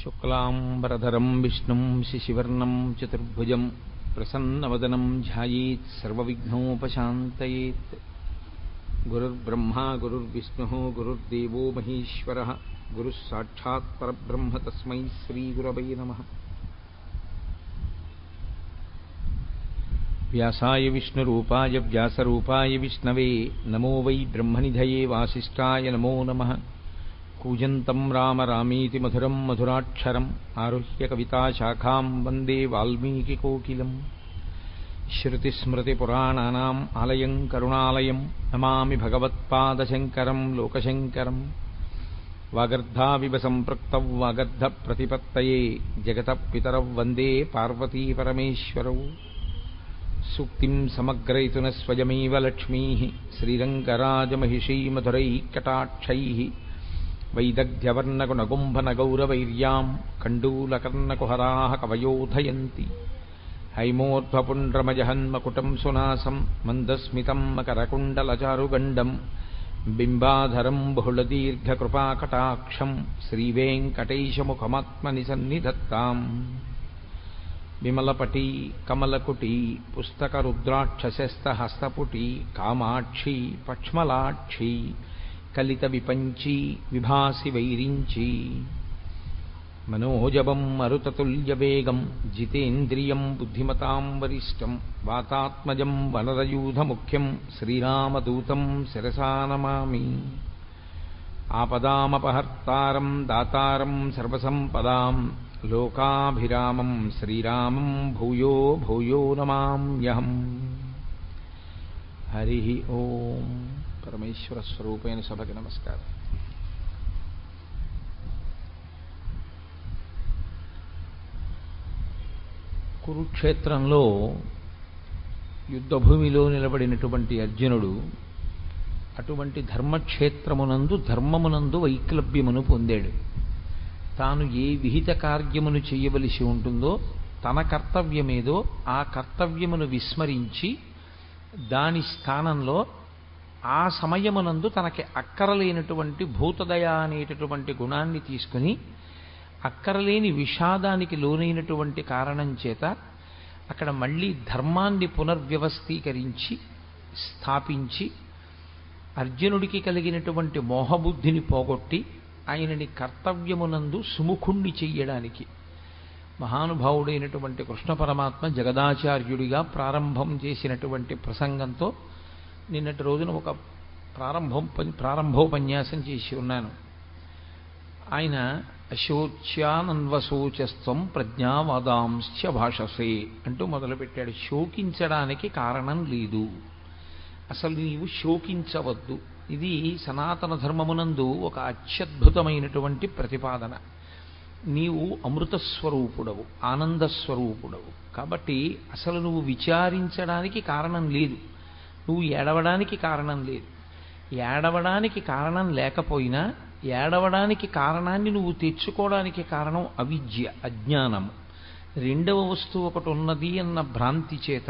శుక్లాంబరధరం విష్ణుం శశివర్ణం చతుర్భుజం ప్రసన్నవదనం ధ్యాయేత్ సర్వవిఘ్నోపశాంతయేత్. గురుర్బ్రహ్మా గురుర్విష్ణుః గురుర్దేవో మహేశ్వరః గురుః సాక్షాత్ పరబ్రహ్మ తస్మై శ్రీగురవై నమః. వ్యాసాయ విష్ణురూపాయ వ్యాసరూపాయ విష్ణవే నమో వై బ్రహ్మనిధయే వాసిష్ఠాయ నమో నమః. కూజంతం రామ రామీతి మధురం మధురాక్షరం ఆరుహ్య కవితాశాఖాం వందే వాల్మీకికోకిలం. శ్రుతిస్మృతిపురాణానాం ఆలయం కరుణాలయం నమామి భగవత్పాదశంకరం లోకశంకరం. వాగర్ధావివ సంపృక్తౌ వాగర్ధప్రతిపత్తయే జగతః పితరౌ వందే పార్వతీపరమేశ్వరౌ. సూక్తిం సమగ్రయతున స్వయమేవ లక్ష్మీః శ్రీరంగరాజమహిషీమధురైః వైదగ్ధ్యవర్ణగుణగుంభనగౌరవైర్యాం కండూలకర్ణకుహరాः కవయోధయంతి. హైమోర్ధ్వపుండ్రమజహన్మకుటం సునాసం మందస్మితం మకరకుండలచారుగండం బింబాధరం బహుళదీర్ఘకృపాకటాక్షం శ్రీవేంకటేశముఖమాత్మని సన్నిధత్తాం. విమలపటీ కమలకుటీ పుస్తకరుద్రాక్షశస్తహస్తపుటీ కామాక్షి పక్ష్మలాక్షి కలిత విపంచీ విభాసి వైరించీ. మనోజవం మరుతతుల్యవేగం జితేంద్రియం బుద్ధిమతాం వరిష్టం వాతాత్మజం వనరయూధముఖ్యం శ్రీరామదూతం శిరసా నమామి. ఆపదామపహర్తారం దాతారం సర్వసంపదాం లోకాభిరామం శ్రీరామం భూయో భూయో నమామ్యహం. హరి ఓం. పరమేశ్వర స్వరూపైన సభకి నమస్కారం. కురుక్షేత్రంలో యుద్ధభూమిలో నిలబడినటువంటి అర్జునుడు అటువంటి ధర్మక్షేత్రమునందు ధర్మమునందు వైక్లభ్యమును పొందాడు. తాను ఏ విహిత కార్యమును చేయవలసి ఉంటుందో తన కర్తవ్యమేదో ఆ కర్తవ్యమును విస్మరించి దాని స్థానంలో ఆ సమయమునందు తనకి అక్కరలేనటువంటి భూతదయ అనేటటువంటి గుణాన్ని తీసుకుని అక్కరలేని విషాదానికి లోనైనటువంటి కారణం చేత అక్కడ మళ్ళీ ధర్మాన్ని పునర్వ్యవస్థీకరించి స్థాపించి అర్జునుడికి కలిగినటువంటి మోహబుద్ధిని పోగొట్టి ఆయనని కర్తవ్యమునందు సుముఖుణ్ణి చెయ్యడానికి మహానుభావుడైనటువంటి కృష్ణ పరమాత్మ జగదాచార్యుడిగా ప్రారంభం చేసినటువంటి ప్రసంగంతో నిన్నటి రోజున ఒక ప్రారంభోపన్యాసం చేసి ఉన్నాను. ఆయన అశోచ్యానన్వశోచస్త్వం ప్రజ్ఞావాదాంశ్చ భాషసే అంటూ మొదలుపెట్టాడు. శోకించడానికి కారణం లేదు, అసలు నీవు శోకించవద్దు. ఇది సనాతన ధర్మమునందు ఒక అత్యద్భుతమైనటువంటి ప్రతిపాదన. నీవు అమృతస్వరూపుడవు, ఆనందస్వరూపుడవు, కాబట్టి అసలు నువ్వు విచారించడానికి కారణం లేదు, నువ్వు ఏడవడానికి కారణం లేదు. ఏడవడానికి కారణం లేకపోయినా ఏడవడానికి కారణాన్ని నువ్వు తెచ్చుకోవడానికి కారణం అవిద్య, అజ్ఞానము. రెండవ వస్తువు ఒకటి ఉన్నది అన్న భ్రాంతి చేత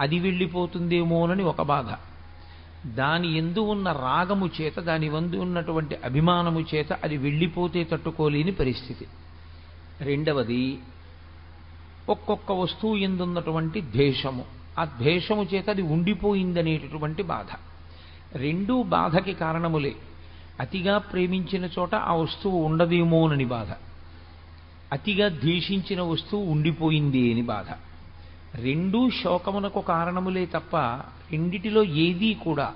అది వెళ్ళిపోతుందేమోనని ఒక బాధ, దాని యందు ఉన్న రాగము చేత దాని వందు ఉన్నటువంటి అభిమానము చేత అది వెళ్ళిపోతే తట్టుకోలేని పరిస్థితి. రెండవది ఒక్కొక్క వస్తువు ఎందున్నటువంటి ద్వేషము, ఆ ద్వేషము చేత అది ఉండిపోయిందనేటటువంటి బాధ. రెండూ బాధకి కారణములే. అతిగా ప్రేమించిన చోట ఆ వస్తువు ఉండదేమోనని బాధ, అతిగా ద్వేషించిన వస్తువు ఉండిపోయింది అని బాధ. రెండూ శోకమునకు కారణములే తప్ప రెండిటిలో ఏదీ కూడా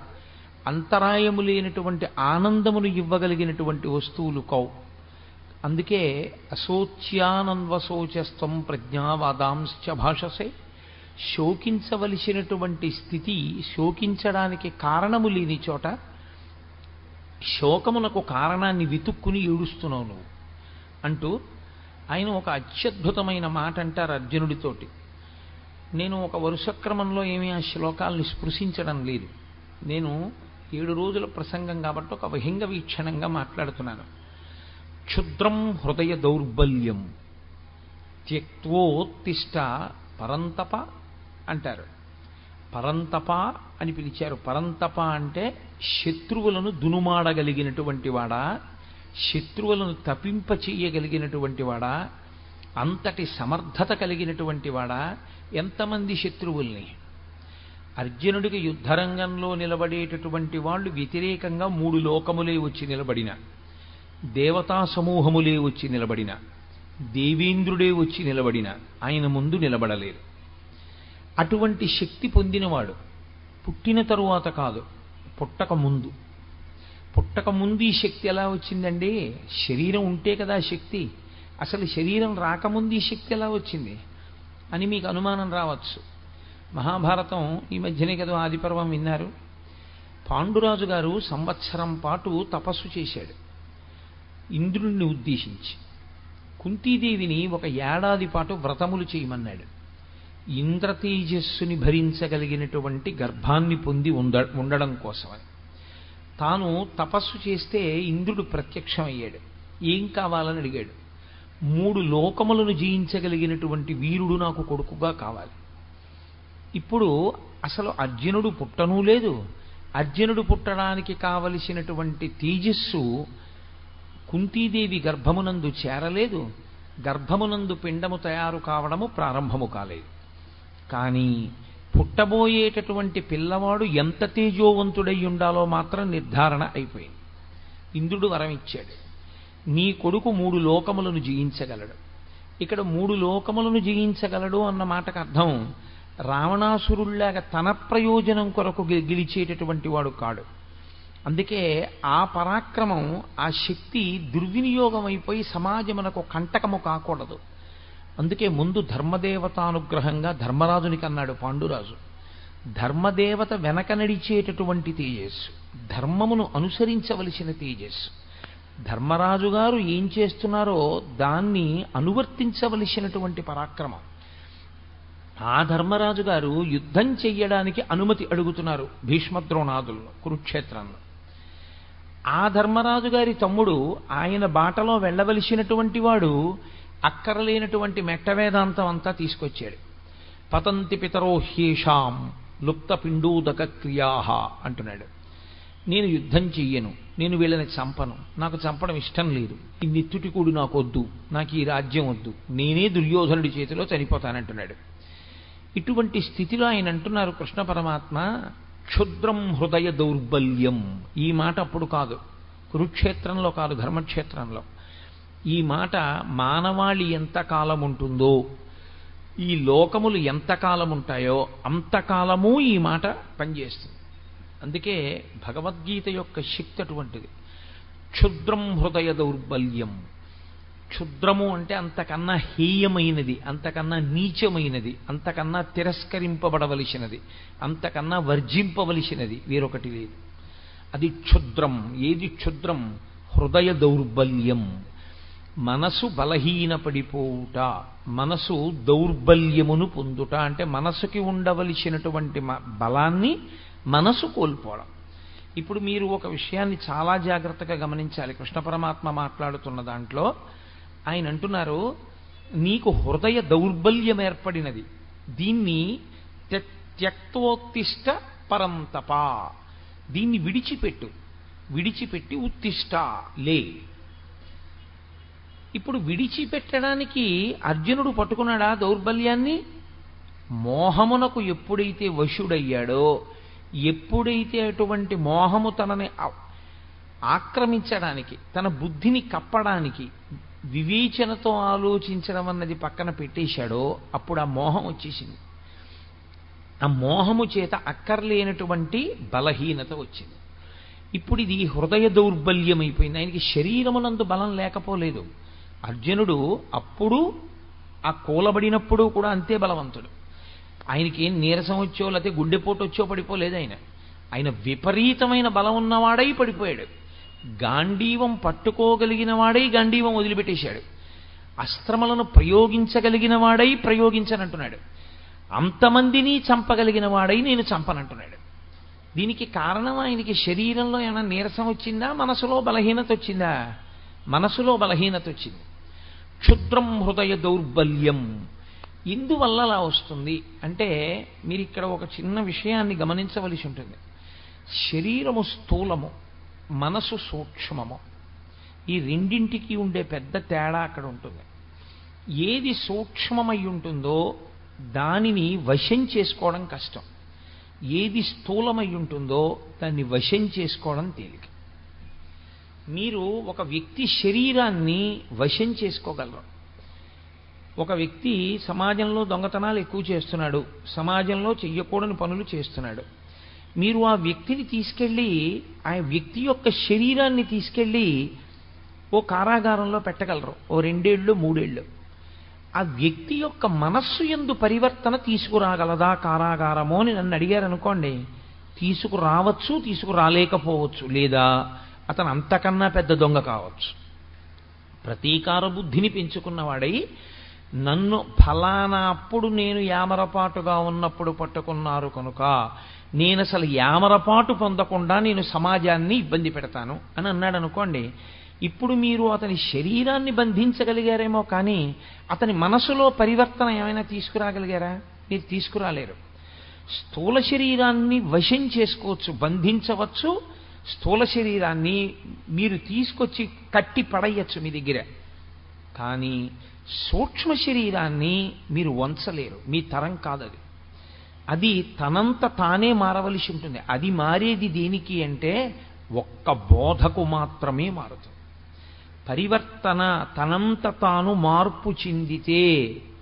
అంతరాయము లేనటువంటి ఆనందమును ఇవ్వగలిగినటువంటి వస్తువులు కౌ. అందుకే అశోచ్యానన్వశోచస్త్వం ప్రజ్ఞావాదాంశ్చ భాషసే. శోకించవలసినటువంటి స్థితి, శోకించడానికి కారణము లేని చోట శోకమునకు కారణాన్ని వెతుక్కుని ఏడుస్తున్నావు నువ్వు అంటూ ఆయన ఒక అత్యద్భుతమైన మాట అంటారు అర్జునుడితోటి. నేను ఒక వరుసక్రమంలో ఏమీ ఆ శ్లోకాల్ని స్పృశించడం లేదు. నేను 7 రోజుల ప్రసంగం కాబట్టి ఒక విహంగ వీక్షణంగా మాట్లాడుతున్నాను. క్షుద్రం హృదయ దౌర్బల్యం త్యక్తోత్తిష్ట పరంతప అంటారు. పరంతప అని పిలిచారు. పరంతప అంటే శత్రువులను దునుమాడగలిగినటువంటి వాడా, శత్రువులను తపింప చెయ్యగలిగినటువంటి వాడా, అంతటి సమర్థత కలిగినటువంటి వాడా, ఎంతమంది శత్రువుల్ని? అర్జునుడికి యుద్ధరంగంలో నిలబడేటటువంటి వాళ్ళు వ్యతిరేకంగా 3 లోకములే వచ్చి నిలబడిన, దేవతా సమూహములే వచ్చి నిలబడిన, దేవేంద్రుడే వచ్చి నిలబడిన ఆయన ముందు నిలబడలేరు. అటువంటి శక్తి పొందినవాడు పుట్టిన తరువాత కాదు, పుట్టక ముందు. పుట్టక ముందు ఈ శక్తి ఎలా వచ్చిందండి? శరీరం ఉంటే కదా శక్తి. అసలు శరీరం రాకముందు ఈ శక్తి ఎలా వచ్చింది అని మీకు అనుమానం రావచ్చు. మహాభారతం ఈ మధ్యనే కదా ఆదిపర్వం విన్నారు. పాండురాజు గారు సంవత్సరం పాటు తపస్సు చేశాడు ఇంద్రుణ్ణి ఉద్దేశించి. కుంతీదేవిని ఒక ఏడాది పాటు వ్రతములు చేయమన్నాడు. ఇంద్రతేజస్సుని భరించగలిగినటువంటి గర్భాన్ని పొంది ఉండడం కోసమని. తాను తపస్సు చేస్తే ఇంద్రుడు ప్రత్యక్షమయ్యాడు. ఏం కావాలని అడిగాడు. 3 లోకములను జయించగలిగినటువంటి వీరుడు నాకు కొడుకుగా కావాలి. ఇప్పుడు అసలు అర్జునుడు పుట్టనూ లేదు. అర్జునుడు పుట్టడానికి కావలసినటువంటి తేజస్సు కుంతీదేవి గర్భమునందు చేరలేదు. గర్భమునందు పిండము తయారు కావడము ప్రారంభము కాలేదు. కానీ పుట్టబోయేటటువంటి పిల్లవాడు ఎంత తేజోవంతుడై ఉండాలో మాత్రం నిర్ధారణ అయిపోయింది. ఇంద్రుడు వరం ఇచ్చాడు, నీ కొడుకు 3 లోకములను జయించగలడు. ఇక్కడ 3 లోకములను జయించగలడు అన్న మాటకు అర్థం రావణాసురుల్లాగా తన ప్రయోజనం కొరకు గెలిచేటటువంటి వాడు కాడు. అందుకే ఆ పరాక్రమం, ఆ శక్తి దుర్వినియోగం అయిపోయి సమాజమునకు కంటకము కాకూడదు. అందుకే ముందు ధర్మదేవతానుగ్రహంగా ధర్మరాజునికి అన్నాడు పాండురాజు. ధర్మదేవత వెనక నడిచేటటువంటి తేజస్సు, ధర్మమును అనుసరించవలసిన తేజస్సు. ధర్మరాజు గారు ఏం చేస్తున్నారో దాన్ని అనువర్తించవలసినటువంటి పరాక్రమం. ఆ ధర్మరాజు గారు యుద్ధం చెయ్యడానికి అనుమతి అడుగుతున్నారు భీష్మద్రోణాదులను కురుక్షేత్రంలో. ఆ ధర్మరాజు గారి తమ్ముడు ఆయన బాటలో వెళ్ళవలసినటువంటి వాడు అక్కరలేనటువంటి మెట్ట వేదాంతం అంతా తీసుకొచ్చాడు. పతంతి పితరో హ్యేషాం లుప్త పిండూదక క్రియాహ అంటున్నాడు. నేను యుద్ధం చెయ్యను, నేను వీళ్ళని చంపను, నాకు చంపడం ఇష్టం లేదు, ఈ నిత్తుటికూడు నాకు వద్దు, నాకు ఈ రాజ్యం వద్దు, నేనే దుర్యోధనుడి చేతిలో చనిపోతానంటున్నాడు. ఇటువంటి స్థితిలో ఆయన అంటున్నారు కృష్ణ పరమాత్మ, క్షుద్రం హృదయ దౌర్బల్యం. ఈ మాట అప్పుడు కాదు, కురుక్షేత్రంలో కాదు, ధర్మక్షేత్రంలో. ఈ మాట మానవాళి ఎంతకాలం ఉంటుందో, ఈ లోకములు ఎంతకాలం ఉంటాయో అంతకాలము ఈ మాట పనిచేస్తుంది. అందుకే భగవద్గీత యొక్క శక్తి అటువంటిది. క్షుద్రం హృదయ దౌర్బల్యం. క్షుద్రము అంటే అంతకన్నా హేయమైనది, అంతకన్నా నీచమైనది, అంతకన్నా తిరస్కరింపబడవలసినది, అంతకన్నా వర్జింపవలసినది వేరొకటి లేదు. అది క్షుద్రం. ఏది క్షుద్రం? హృదయ దౌర్బల్యం. మనసు బలహీనపడిపోవుట, మనసు దౌర్బల్యమును పొందుట. అంటే మనసుకి ఉండవలసినటువంటి బలాన్ని మనసు కోల్పోవడం. ఇప్పుడు మీరు ఒక విషయాన్ని చాలా జాగ్రత్తగా గమనించాలి. కృష్ణ పరమాత్మ మాట్లాడుతున్న దాంట్లో ఆయన అంటున్నారు, నీకు హృదయ దౌర్బల్యం ఏర్పడినది, దీన్ని త్యక్తోత్తిష్ట పరంతప, దీన్ని విడిచిపెట్టి ఉత్తిష్ట లే. ఇప్పుడు విడిచిపెట్టడానికి అర్జునుడు పట్టుకున్నాడా దౌర్బల్యాన్ని? మోహమునకు ఎప్పుడైతే వశుడయ్యాడో, ఎప్పుడైతే అటువంటి మోహము తనని ఆక్రమించడానికి, తన బుద్ధిని కప్పడానికి, వివేచనతో ఆలోచించడం అన్నది పక్కన పెట్టేశాడో అప్పుడు ఆ మోహం వచ్చేసింది. ఆ మోహము చేత అక్కర్లేనటువంటి బలహీనత వచ్చింది. ఇప్పుడు ఇది హృదయ దౌర్బల్యం అయిపోయింది. ఆయనకి శరీరమునందు బలం లేకపోలేదు. అర్జునుడు అప్పుడు ఆ కూలబడినప్పుడు కూడా అంతే బలవంతుడు. ఆయనకి ఏం నీరసం వచ్చో లేకపోతే గుండెపోటు వచ్చో పడిపోలేదు. ఆయన విపరీతమైన బలం ఉన్నవాడై పడిపోయాడు. గాంధీవం పట్టుకోగలిగిన వాడై గాంధీవం వదిలిపెట్టేశాడు. అస్త్రములను ప్రయోగించగలిగిన వాడై ప్రయోగించనంటున్నాడు. అంతమందిని చంపగలిగిన వాడై నేను చంపనంటున్నాడు. దీనికి కారణం ఆయనకి శరీరంలో ఏమైనా నీరసం వచ్చిందా, మనసులో బలహీనత వచ్చిందా? మనసులో బలహీనత వచ్చింది. క్షుద్రం హృదయ దౌర్బల్యం. ఎందువల్ల అలా వస్తుంది అంటే మీరు ఇక్కడ ఒక చిన్న విషయాన్ని గమనించవలసి ఉంటుంది. శరీరము స్థూలము, మనసు సూక్ష్మము. ఈ రెండింటికి ఉండే పెద్ద తేడా అక్కడ ఉంటుంది. ఏది సూక్ష్మమై ఉంటుందో దానిని వశం చేసుకోవడం కష్టం, ఏది స్థూలమై ఉంటుందో దాన్ని వశం చేసుకోవడం తేలిక. మీరు ఒక వ్యక్తి శరీరాన్ని వశం చేసుకోగలరు. ఒక వ్యక్తి సమాజంలో దొంగతనాలు ఎక్కువ చేస్తున్నాడు, సమాజంలో చెయ్యకూడని పనులు చేస్తున్నాడు. మీరు ఆ వ్యక్తిని తీసుకెళ్ళి, ఆ వ్యక్తి యొక్క శరీరాన్ని తీసుకెళ్ళి ఓ కారాగారంలో పెట్టగలరు, ఓ 2 ఏళ్ళు 3 ఏళ్ళు. ఆ వ్యక్తి యొక్క మనస్సు యందు పరివర్తన తీసుకురాగలదా కారాగారమో అని నన్ను అడిగారు అనుకోండి, తీసుకురావచ్చు, తీసుకురాలేకపోవచ్చు, లేదా అతను అంతకన్నా పెద్ద దొంగ కావచ్చు. ప్రతీకార బుద్ధిని పెంచుకున్నవాడై నన్ను ఫలానా అప్పుడు నేను యామరపాటుగా ఉన్నప్పుడు పట్టుకున్నారు కనుక నేను అసలు యామరపాటు పొందకుండా నేను సమాజాన్ని ఇబ్బంది పెడతాను అని అన్నాడు అనుకోండి. ఇప్పుడు మీరు అతని శరీరాన్ని బంధించగలిగారేమో కానీ అతని మనసులో పరివర్తన ఏమైనా తీసుకురాగలిగారా? మీరు తీసుకురాలేరు. స్థూల శరీరాన్ని వశం చేసుకోవచ్చు, బంధించవచ్చు. స్థూల శరీరాన్ని మీరు తీసుకొచ్చి కట్టి పడేయచ్చు మీ దగ్గర, కానీ సూక్ష్మ శరీరాన్ని మీరు వంచలేరు. మీ తరం కాదది. అది తనంత తానే మారవలసి ఉంటుంది. అది మారేది దేనికి అంటే ఒక్క బోధకు మాత్రమే మారుతుంది. పరివర్తన తనంత తాను మార్పు చెందితే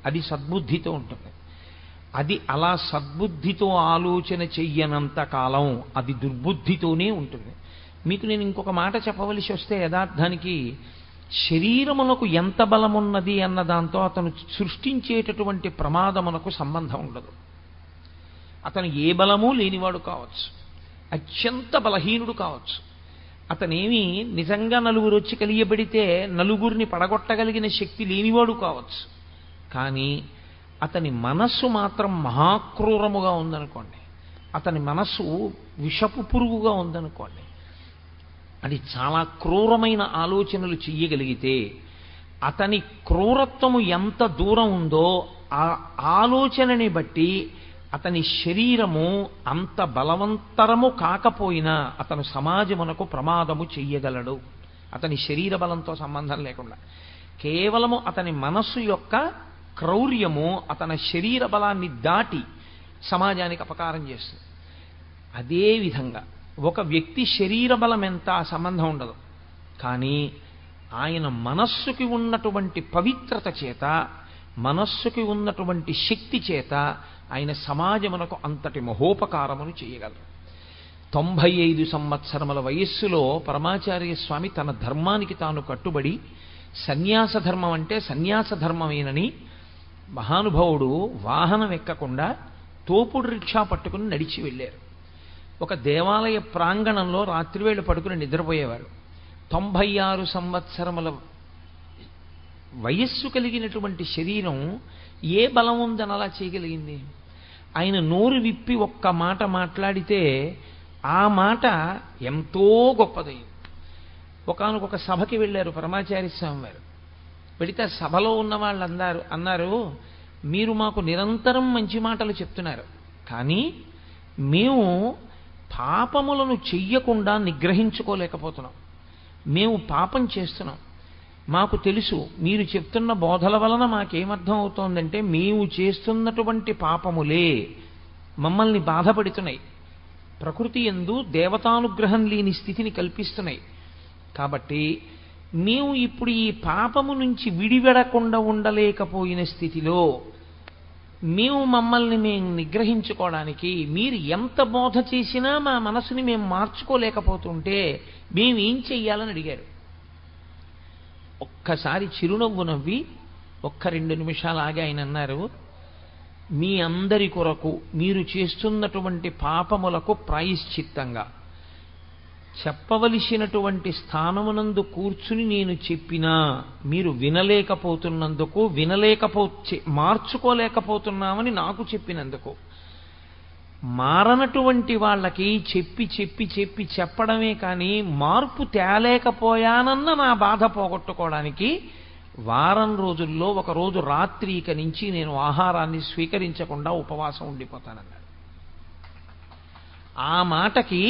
అది సద్బుద్ధితో ఉంటుంది. అది అలా సద్బుద్ధితో ఆలోచన చెయ్యనంత కాలం అది దుర్బుద్ధితోనే ఉంటుంది. మీకు నేను ఇంకొక మాట చెప్పవలసి వస్తే, యథార్థానికి శరీరమునకు ఎంత బలమున్నది అన్న దాంతో అతను సృష్టించేటటువంటి ప్రమాదమునకు సంబంధం ఉండదు. అతను ఏ బలము లేనివాడు కావచ్చు, అత్యంత బలహీనుడు కావచ్చు. అతనేమి నిజంగా నలుగురు వచ్చి కలియబడితే నలుగురిని పడగొట్టగలిగిన శక్తి లేనివాడు కావచ్చు. కానీ అతని మనస్సు మాత్రం మహాక్రూరముగా ఉందనుకోండి, అతని మనస్సు విషపు పురుగుగా ఉందనుకోండి, అది చాలా క్రూరమైన ఆలోచనలు చెయ్యగలిగితే అతని క్రూరత్వము ఎంత దూరం ఉందో ఆ ఆలోచనని బట్టి అతని శరీరము అంత బలవంతరము కాకపోయినా అతను సమాజమునకు ప్రమాదము చెయ్యగలడు. అతని శరీర బలంతో సంబంధం లేకుండా కేవలము అతని మనస్సు యొక్క క్రౌర్యము అతని శరీర బలాన్ని దాటి సమాజానికి అపకారం చేస్తుంది. అదేవిధంగా ఒక వ్యక్తి శరీర బలం ఎంత సంబంధం ఉండదు, కానీ ఆయన మనస్సుకి ఉన్నటువంటి పవిత్రత చేత, మనస్సుకి ఉన్నటువంటి శక్తి చేత ఆయన సమాజమునకు అంతటి మహోపకారమును చేయగలరు. 95 సంవత్సరముల వయస్సులో పరమాచార్య స్వామి తన ధర్మానికి తాను కట్టుబడి సన్యాస ధర్మం అంటే సన్యాస ధర్మమేనని మహానుభావుడు వాహనం ఎక్కకుండా తోపుడు రిక్షా పట్టుకుని నడిచి వెళ్ళారు. ఒక దేవాలయ ప్రాంగణంలో రాత్రివేళ పడుకుని నిద్రపోయేవారు. 96 సంవత్సరముల వయస్సు కలిగినటువంటి శరీరం ఏ బలం ఉందని అలా చేయగలిగింది? ఆయన నోరు విప్పి ఒక్క మాట మాట్లాడితే ఆ మాట ఎంతో గొప్పదైంది. ఒకానొక సభకి వెళ్ళారు పరమాచార్య స్వామి వారు. వెళితే సభలో ఉన్న వాళ్ళు అన్నారు, మీరు మాకు నిరంతరం మంచి మాటలు చెప్తున్నారు, కానీ మేము పాపములను చెయ్యకుండా నిగ్రహించుకోలేకపోతున్నాం. మేము పాపం చేస్తున్నాం. మాకు తెలుసు, మీరు చెప్తున్న బోధల వలన మాకేమర్థం అవుతోందంటే మేము చేస్తున్నటువంటి పాపములే మమ్మల్ని బాధపడుతున్నాయి, ప్రకృతి యందు దేవతానుగ్రహం లేని స్థితిని కల్పిస్తున్నాయి. కాబట్టి మేము ఇప్పుడు ఈ పాపము నుంచి విడివెడకుండా ఉండలేకపోయిన స్థితిలో మమ్మల్ని మేము నిగ్రహించుకోవడానికి మీరు ఎంత బోధ చేసినా మా మనసుని మేము మార్చుకోలేకపోతుంటే మేమేం చెయ్యాలని అడిగారు. ఒక్కసారి చిరునవ్వు నవ్వి 1-2 నిమిషాలు ఆగి ఆయన అన్నారు, మీ అందరి కొరకు మీరు చేస్తున్నటువంటి పాపములకు ప్రాయశ్చిత్తంగా చెప్పవలసినటువంటి స్థానమునందు కూర్చుని నేను చెప్పినా మీరు వినలేకపోతున్నందుకు, మార్చుకోలేకపోతున్నామని నాకు చెప్పినందుకు, మారనటువంటి వాళ్ళకి చెప్పి చెప్పి చెప్పి చెప్పడమే కానీ మార్పు తేలేకపోయానన్న నా బాధ పోగొట్టుకోవడానికి వారం రోజుల్లో ఒక రోజు రాత్రి ఇక నుంచి నేను ఆహారాన్ని స్వీకరించకుండా ఉపవాసం ఉండిపోతానన్నాడు. ఆ మాటకి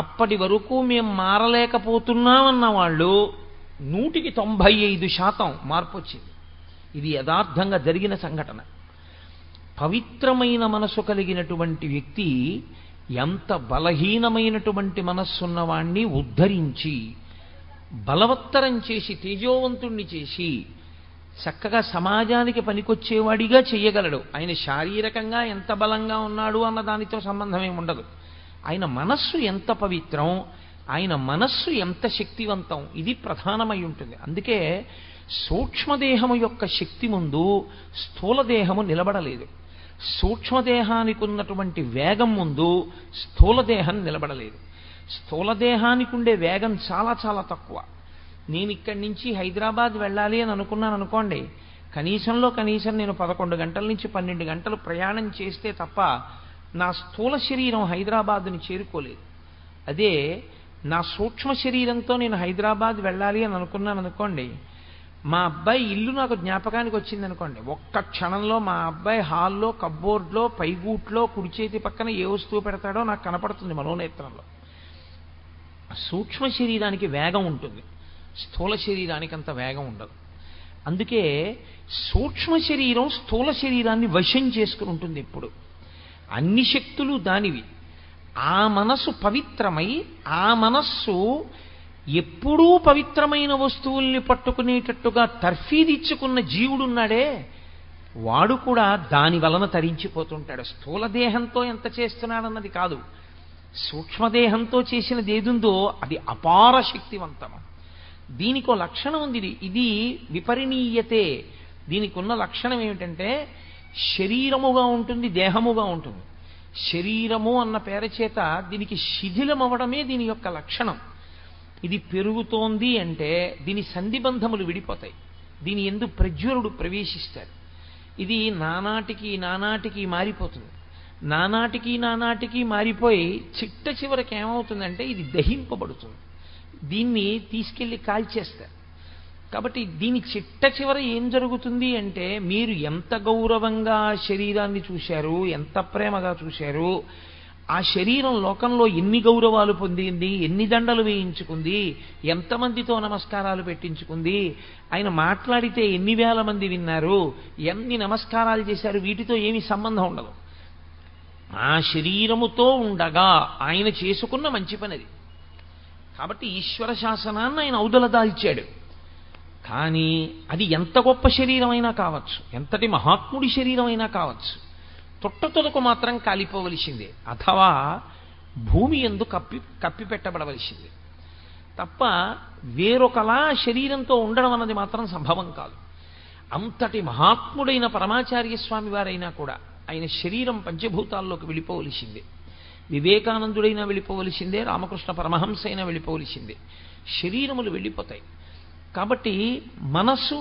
అప్పటి వరకు మేము మారలేకపోతున్నామన్న వాళ్ళు 195% మార్పు వచ్చింది. ఇది యథార్థంగా జరిగిన సంఘటన. పవిత్రమైన మనసు కలిగినటువంటి వ్యక్తి ఎంత బలహీనమైనటువంటి మనస్సున్నవాణ్ణి ఉద్ధరించి బలవత్తరం చేసి తేజోవంతుణ్ణి చేసి చక్కగా సమాజానికి పనికొచ్చేవాడిగా చెయ్యగలడు. ఆయన శారీరకంగా ఎంత బలంగా ఉన్నాడు అన్న దానితో సంబంధం ఏమి ఉండదు. ఆయన మనస్సు ఎంత పవిత్రం, ఆయన మనస్సు ఎంత శక్తివంతం, ఇది ప్రధానమై ఉంటుంది. అందుకే సూక్ష్మదేహము యొక్క శక్తి ముందు స్థూలదేహము నిలబడలేదు. సూక్ష్మదేహానికి ఉన్నటువంటి వేగం ముందు స్థూలదేహం నిలబడలేదు. స్థూలదేహానికి ఉండే వేగం చాలా చాలా తక్కువ. నేను ఇక్కడి నుంచి హైదరాబాద్ వెళ్ళాలి అని అనుకున్నాను అనుకోండి, కనీసం నేను 11 గంటల నుంచి 12 గంటలు ప్రయాణం చేస్తే తప్ప నా స్థూల శరీరం హైదరాబాద్ని చేరుకోలేదు. అదే నా సూక్ష్మ శరీరంతో నేను హైదరాబాద్ వెళ్ళాలి అని అనుకున్నాను అనుకోండి, మా అబ్బాయి ఇల్లు నాకు జ్ఞాపకానికి వచ్చింది అనుకోండి, ఒక్క క్షణంలో మా అబ్బాయి హాల్లో, కబ్బోర్డ్లో, పైగూట్లో, కుడి చేతి పక్కన ఏ వస్తువు పెడతాడో నాకు కనపడుతుంది మనోనేత్రంలో. సూక్ష్మ శరీరానికి వేగం ఉంటుంది, స్థూల శరీరానికి అంత వేగం ఉండదు. అందుకే సూక్ష్మ శరీరం స్థూల శరీరాన్ని వశం చేసుకుని ఉంటుంది ఎప్పుడు. అన్ని శక్తులు దానివి. ఆ మనస్సు పవిత్రమై, ఆ మనస్సు ఎప్పుడూ పవిత్రమైన వస్తువుల్ని పట్టుకునేటట్టుగా తర్ఫీదిచ్చుకున్న జీవుడున్నాడే, వాడు కూడా దాని వలన తరించిపోతుంటాడు. స్థూలదేహంతో ఎంత చేస్తున్నాడన్నది కాదు, సూక్ష్మదేహంతో చేసినది ఏదుందో అది అపార శక్తివంతము. దీనికో లక్షణం ఉంది. ఇది విపరిణీయతే. దీనికి ఉన్న లక్షణం ఏమిటంటే శరీరముగా ఉంటుంది, దేహముగా ఉంటుంది. శరీరము అన్న పేరు చేత దీనికి శిథిలం అవ్వడమే దీని యొక్క లక్షణం. ఇది పెరుగుతోంది అంటే దీని సంధిబంధములు విడిపోతాయి, దీని యందు ప్రజ్వరుడు ప్రవేశిస్తాడు. ఇది నానాటికి మారిపోతుంది. నానాటికి మారిపోయి చిట్ట చివరికి ఏమవుతుందంటే ఇది దహింపబడుతుంది. దీన్ని తీసుకెళ్లి కాల్చేస్తారు. కాబట్టి దీని చిట్ట చివర ఏం జరుగుతుంది అంటే, మీరు ఎంత గౌరవంగా శరీరాన్ని చూశారు, ఎంత ప్రేమగా చూశారు, ఆ శరీరం లోకంలో ఎన్ని గౌరవాలు పొందింది, ఎన్ని దండలు వేయించుకుంది, ఎంతమందితో నమస్కారాలు పెట్టించుకుంది, ఆయన మాట్లాడితే ఎన్ని వేల మంది విన్నారు, ఎన్ని నమస్కారాలు చేశారు, వీటితో ఏమీ సంబంధం ఉండదు. ఆ శరీరముతో ఉండగా ఆయన చేసుకున్న మంచి పనిది. కాబట్టి ఈశ్వర శాసనాన్ని ఆయన ఔదల దాల్చాడు. కానీ అది ఎంత గొప్ప శరీరమైనా కావచ్చు, ఎంతటి మహాత్ముడి శరీరమైనా కావచ్చు, తొట్టతొలకు మాత్రం కాలిపోవలసిందే, అథవా భూమి యందు కప్పి పెట్టబడవలసిందే తప్ప వేరొకలా శరీరంతో ఉండడం అన్నది మాత్రం సంభవం కాదు. అంతటి మహాత్ముడైన పరమాచార్య స్వామి వారైనా కూడా ఆయన శరీరం పంచభూతాల్లోకి వెళ్ళిపోవలసిందే. వివేకానందుడైనా వెళ్ళిపోవలసిందే, రామకృష్ణ పరమహంస అయినా వెళ్ళిపోవలసిందే. శరీరములు వెళ్ళిపోతాయి. కాబట్టి మనస్సు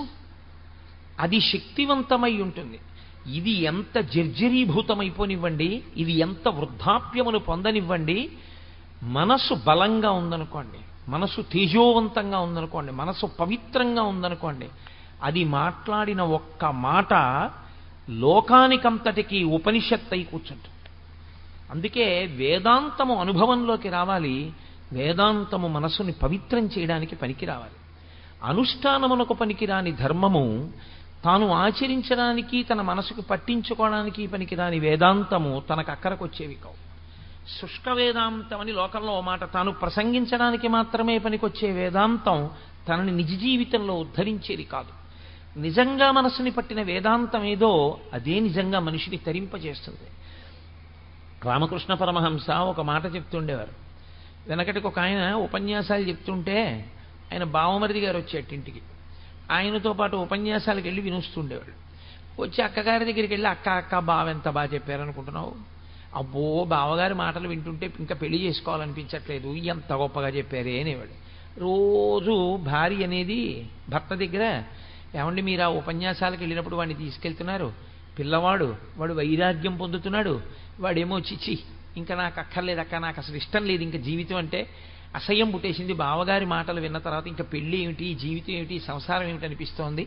అది శక్తివంతమై ఉంటుంది. ఇది ఎంత జర్జరీభూతమైపోనివ్వండి, ఇది ఎంత వృద్ధాప్యమును పొందనివ్వండి, మనస్సు బలంగా ఉందనుకోండి, మనస్సు తేజోవంతంగా ఉందనుకోండి, మనస్సు పవిత్రంగా ఉందనుకోండి, అది మాట్లాడిన ఒక్క మాట లోకానికంతటికి ఉపనిషత్తు అయి కూర్చుంటుంది. అందుకే వేదాంతము అనుభవంలోకి రావాలి. వేదాంతము మనస్సుని పవిత్రం చేయడానికి పనికి రావాలి. అనుష్ఠానమునకు పనికిరాని ధర్మము తాను ఆచరించడానికి, తన మనసుకు పట్టించుకోవడానికి పనికిరాని వేదాంతము తనకు అక్కరకు వచ్చేవి కావు. శుష్క వేదాంతం అని లోకంలో ఓ మాట, తాను ప్రసంగించడానికి మాత్రమే పనికొచ్చే వేదాంతం తనని నిజ జీవితంలో ఉద్ధరించేది కాదు. నిజంగా మనసుని పట్టిన వేదాంతం ఏదో అదే నిజంగా మనిషిని తరింపజేస్తుంది. రామకృష్ణ పరమహంస ఒక మాట చెప్తుండేవారు. వెనకటికి ఒక ఆయన ఉపన్యాసాలు చెప్తుంటే ఆయన బావమరిది గారు వచ్చేట ఇంటికి, ఆయనతో పాటు ఉపన్యాసాలకు వెళ్ళి వినుస్తుండేవాడు. వచ్చి అక్కగారి దగ్గరికి వెళ్ళి, అక్క బావ ఎంత బాగా చెప్పారనుకుంటున్నావు, అబ్బో బావగారి మాటలు వింటుంటే ఇంకా పెళ్లి చేసుకోవాలనిపించట్లేదు, ఎంత గొప్పగా చెప్పారే అనేవాడు. రోజు భార్య అనేది భర్త దగ్గర, ఏమండి మీరు ఆ ఉపన్యాసాలకు వెళ్ళినప్పుడు వాడిని తీసుకెళ్తున్నారు, పిల్లవాడు వాడు వైరాగ్యం పొందుతున్నాడు, వాడేమో చిచ్చి ఇంకా నాకు అక్కర్లేదు అక్క, నాకు అసలు ఇష్టం లేదు ఇంకా జీవితం అంటే, అసహ్యం పుట్టేసింది, బావగారి మాటలు విన్న తర్వాత ఇంకా పెళ్ళి ఏమిటి, జీవితం ఏమిటి, సంసారం ఏమిటి అనిపిస్తోంది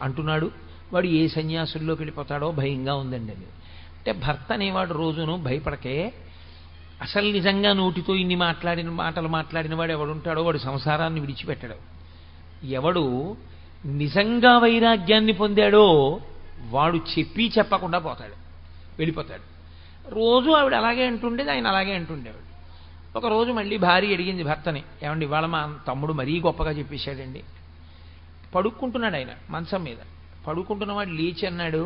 అంటున్నాడు. వాడు ఏ సన్యాసుల్లోకి వెళ్ళిపోతాడో భయంగా ఉందండి అని. అంటే భర్త అనేవాడు రోజును భయపడకే, అసలు నిజంగా నోటితో ఇన్ని మాటలు మాట్లాడిన వాడు ఎవడుంటాడో వాడు సంసారాన్ని విడిచిపెట్టడు. ఎవడు నిజంగా వైరాగ్యాన్ని పొందాడో వాడు చెప్పి చెప్పకుండా పోతాడు, వెళ్ళిపోతాడు. రోజు ఆవిడ అలాగే అంటుండేది, ఆయన అలాగే అంటుండేవాడు. ఒకరోజు మళ్ళీ భార్య అడిగింది భర్తని, ఏమండి ఇవాళ మా తమ్ముడు మరీ గొప్పగా చెప్పేశాడండి. పడుక్కుంటున్నాడు ఆయన మంచం మీద, పడుకుంటున్నవాడు లేచి అన్నాడు,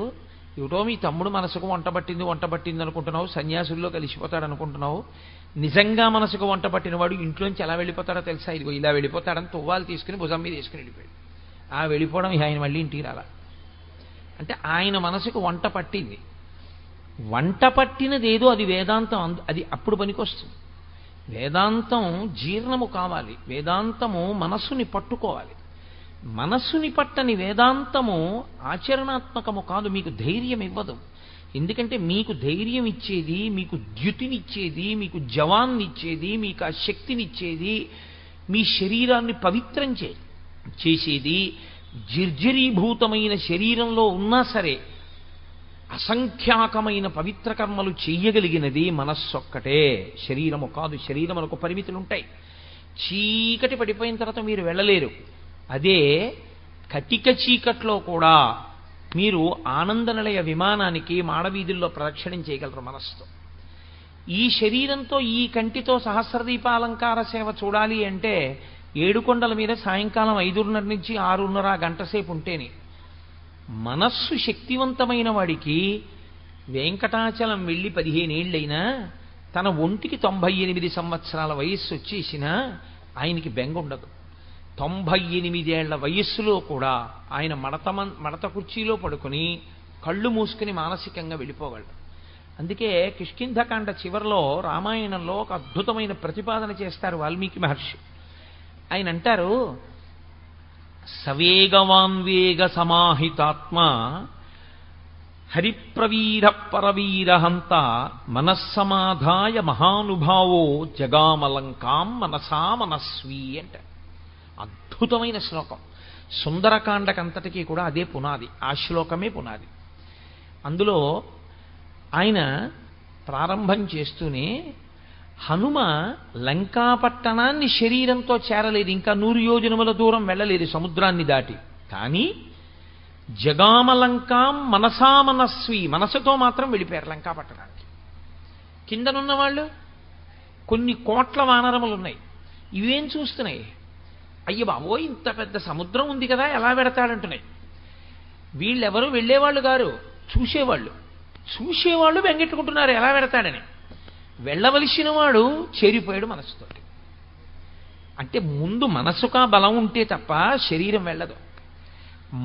ఏమిటో మీ తమ్ముడు మనసుకు వంట పట్టింది అనుకుంటున్నావు, సన్యాసుల్లో కలిసిపోతాడు అనుకుంటున్నావు, నిజంగా మనసుకు వంట పట్టినవాడు ఇంట్లోంచి ఎలా వెళ్ళిపోతాడో తెలుసా, ఇదిగో ఇలా వెళ్ళిపోతాడని తువ్వాలు తీసుకుని భుజం మీద వేసుకుని వెళ్ళిపోయాడు. ఆ వెళ్ళిపోవడం ఆయన మళ్ళీ ఇంటికి రాలా. అంటే ఆయన మనసుకు వంట పట్టింది. వంట పట్టినది ఏదో అది వేదాంతం, అది అప్పుడు పనికొస్తుంది. వేదాంతం జీర్ణము కావాలి, వేదాంతము మనస్సుని పట్టుకోవాలి. మనస్సుని పట్టని వేదాంతము ఆచరణాత్మకము కాదు, మీకు ధైర్యం ఇవ్వదు. ఎందుకంటే మీకు ధైర్యం ఇచ్చేది, మీకు ద్యుతినిచ్చేది, మీకు జవాన్నిచ్చేది, మీకు ఆ శక్తినిచ్చేది, మీ శరీరాన్ని పవిత్రం చేసేది, జర్జరీభూతమైన శరీరంలో ఉన్నా సరే అసంఖ్యాకమైన పవిత్ర కర్మలు చెయ్యగలిగినది మనస్సొక్కటే, శరీరము కాదు. శరీరములకు పరిమితులు ఉంటాయి. చీకటి పడిపోయిన తర్వాత మీరు వెళ్ళలేరు. అదే కటిక చీకట్లో కూడా మీరు ఆనందనిలయ విమానానికి మాడవీధుల్లో ప్రదక్షిణం చేయగలరు మనస్సుతో. ఈ శరీరంతో, ఈ కంటితో సహస్రదీపాలంకార సేవ చూడాలి అంటే ఏడుకొండల మీద సాయంకాలం 5:30 నుంచి 6:30 గంట సేపు ఉంటేనే. మనస్సు శక్తివంతమైన వాడికి వెంకటాచలం వెళ్ళి 15 ఏళ్ళైనా తన ఒంటికి 98 సంవత్సరాల వయస్సు వచ్చేసినా ఆయనకి బెంగ ఉండదు. 98 ఏళ్ల వయస్సులో కూడా ఆయన మడత కుర్చీలో పడుకుని కళ్ళు మూసుకుని మానసికంగా వెళ్ళిపోగలడు. అందుకే కిష్కింధకాండ చివరిలో రామాయణంలో ఒక అద్భుతమైన ప్రతిపాదన చేస్తారు వాల్మీకి మహర్షి. ఆయన అంటారు, సవేగవాన్వేగ సమాహితాత్మ హరిప్రవీర పరవీరహంత మనస్సమాధాయ మహానుభావో జగామలంకాం మనసా మనస్వీ అంట. అద్భుతమైన శ్లోకం. సుందరకాండకంతటికీ కూడా అదే పునాది, ఆ శ్లోకమే పునాది. అందులో ఆయన ప్రారంభం చేస్తూనే హనుమ లంకాపట్టణాన్ని శరీరంతో చేరలేదు, ఇంకా 100 యోజనముల దూరం వెళ్ళలేదు సముద్రాన్ని దాటి. కానీ జగామలంకాం మనసా మనస్వి, మనసుతో మాత్రం వెళ్ళిపోయారు లంకాపట్టణానికి. కిందనున్న వాళ్ళు కొన్ని కోట్ల వానరములు ఉన్నాయి, ఇవేం చూస్తున్నాయి, అయ్య బాబో ఇంత పెద్ద సముద్రం ఉంది కదా ఎలా పెడతాడంటున్నాయి. వీళ్ళెవరు వెళ్ళేవాళ్ళు గారు, చూసేవాళ్ళు వెంగెట్టుకుంటున్నారు ఎలా పెడతాడని. వెళ్ళవలసిన వాడు చేరిపోయాడు మనస్సుతోటి. అంటే ముందు మనసుకు ఆ బలం ఉంటే తప్ప శరీరం వెళ్ళదు.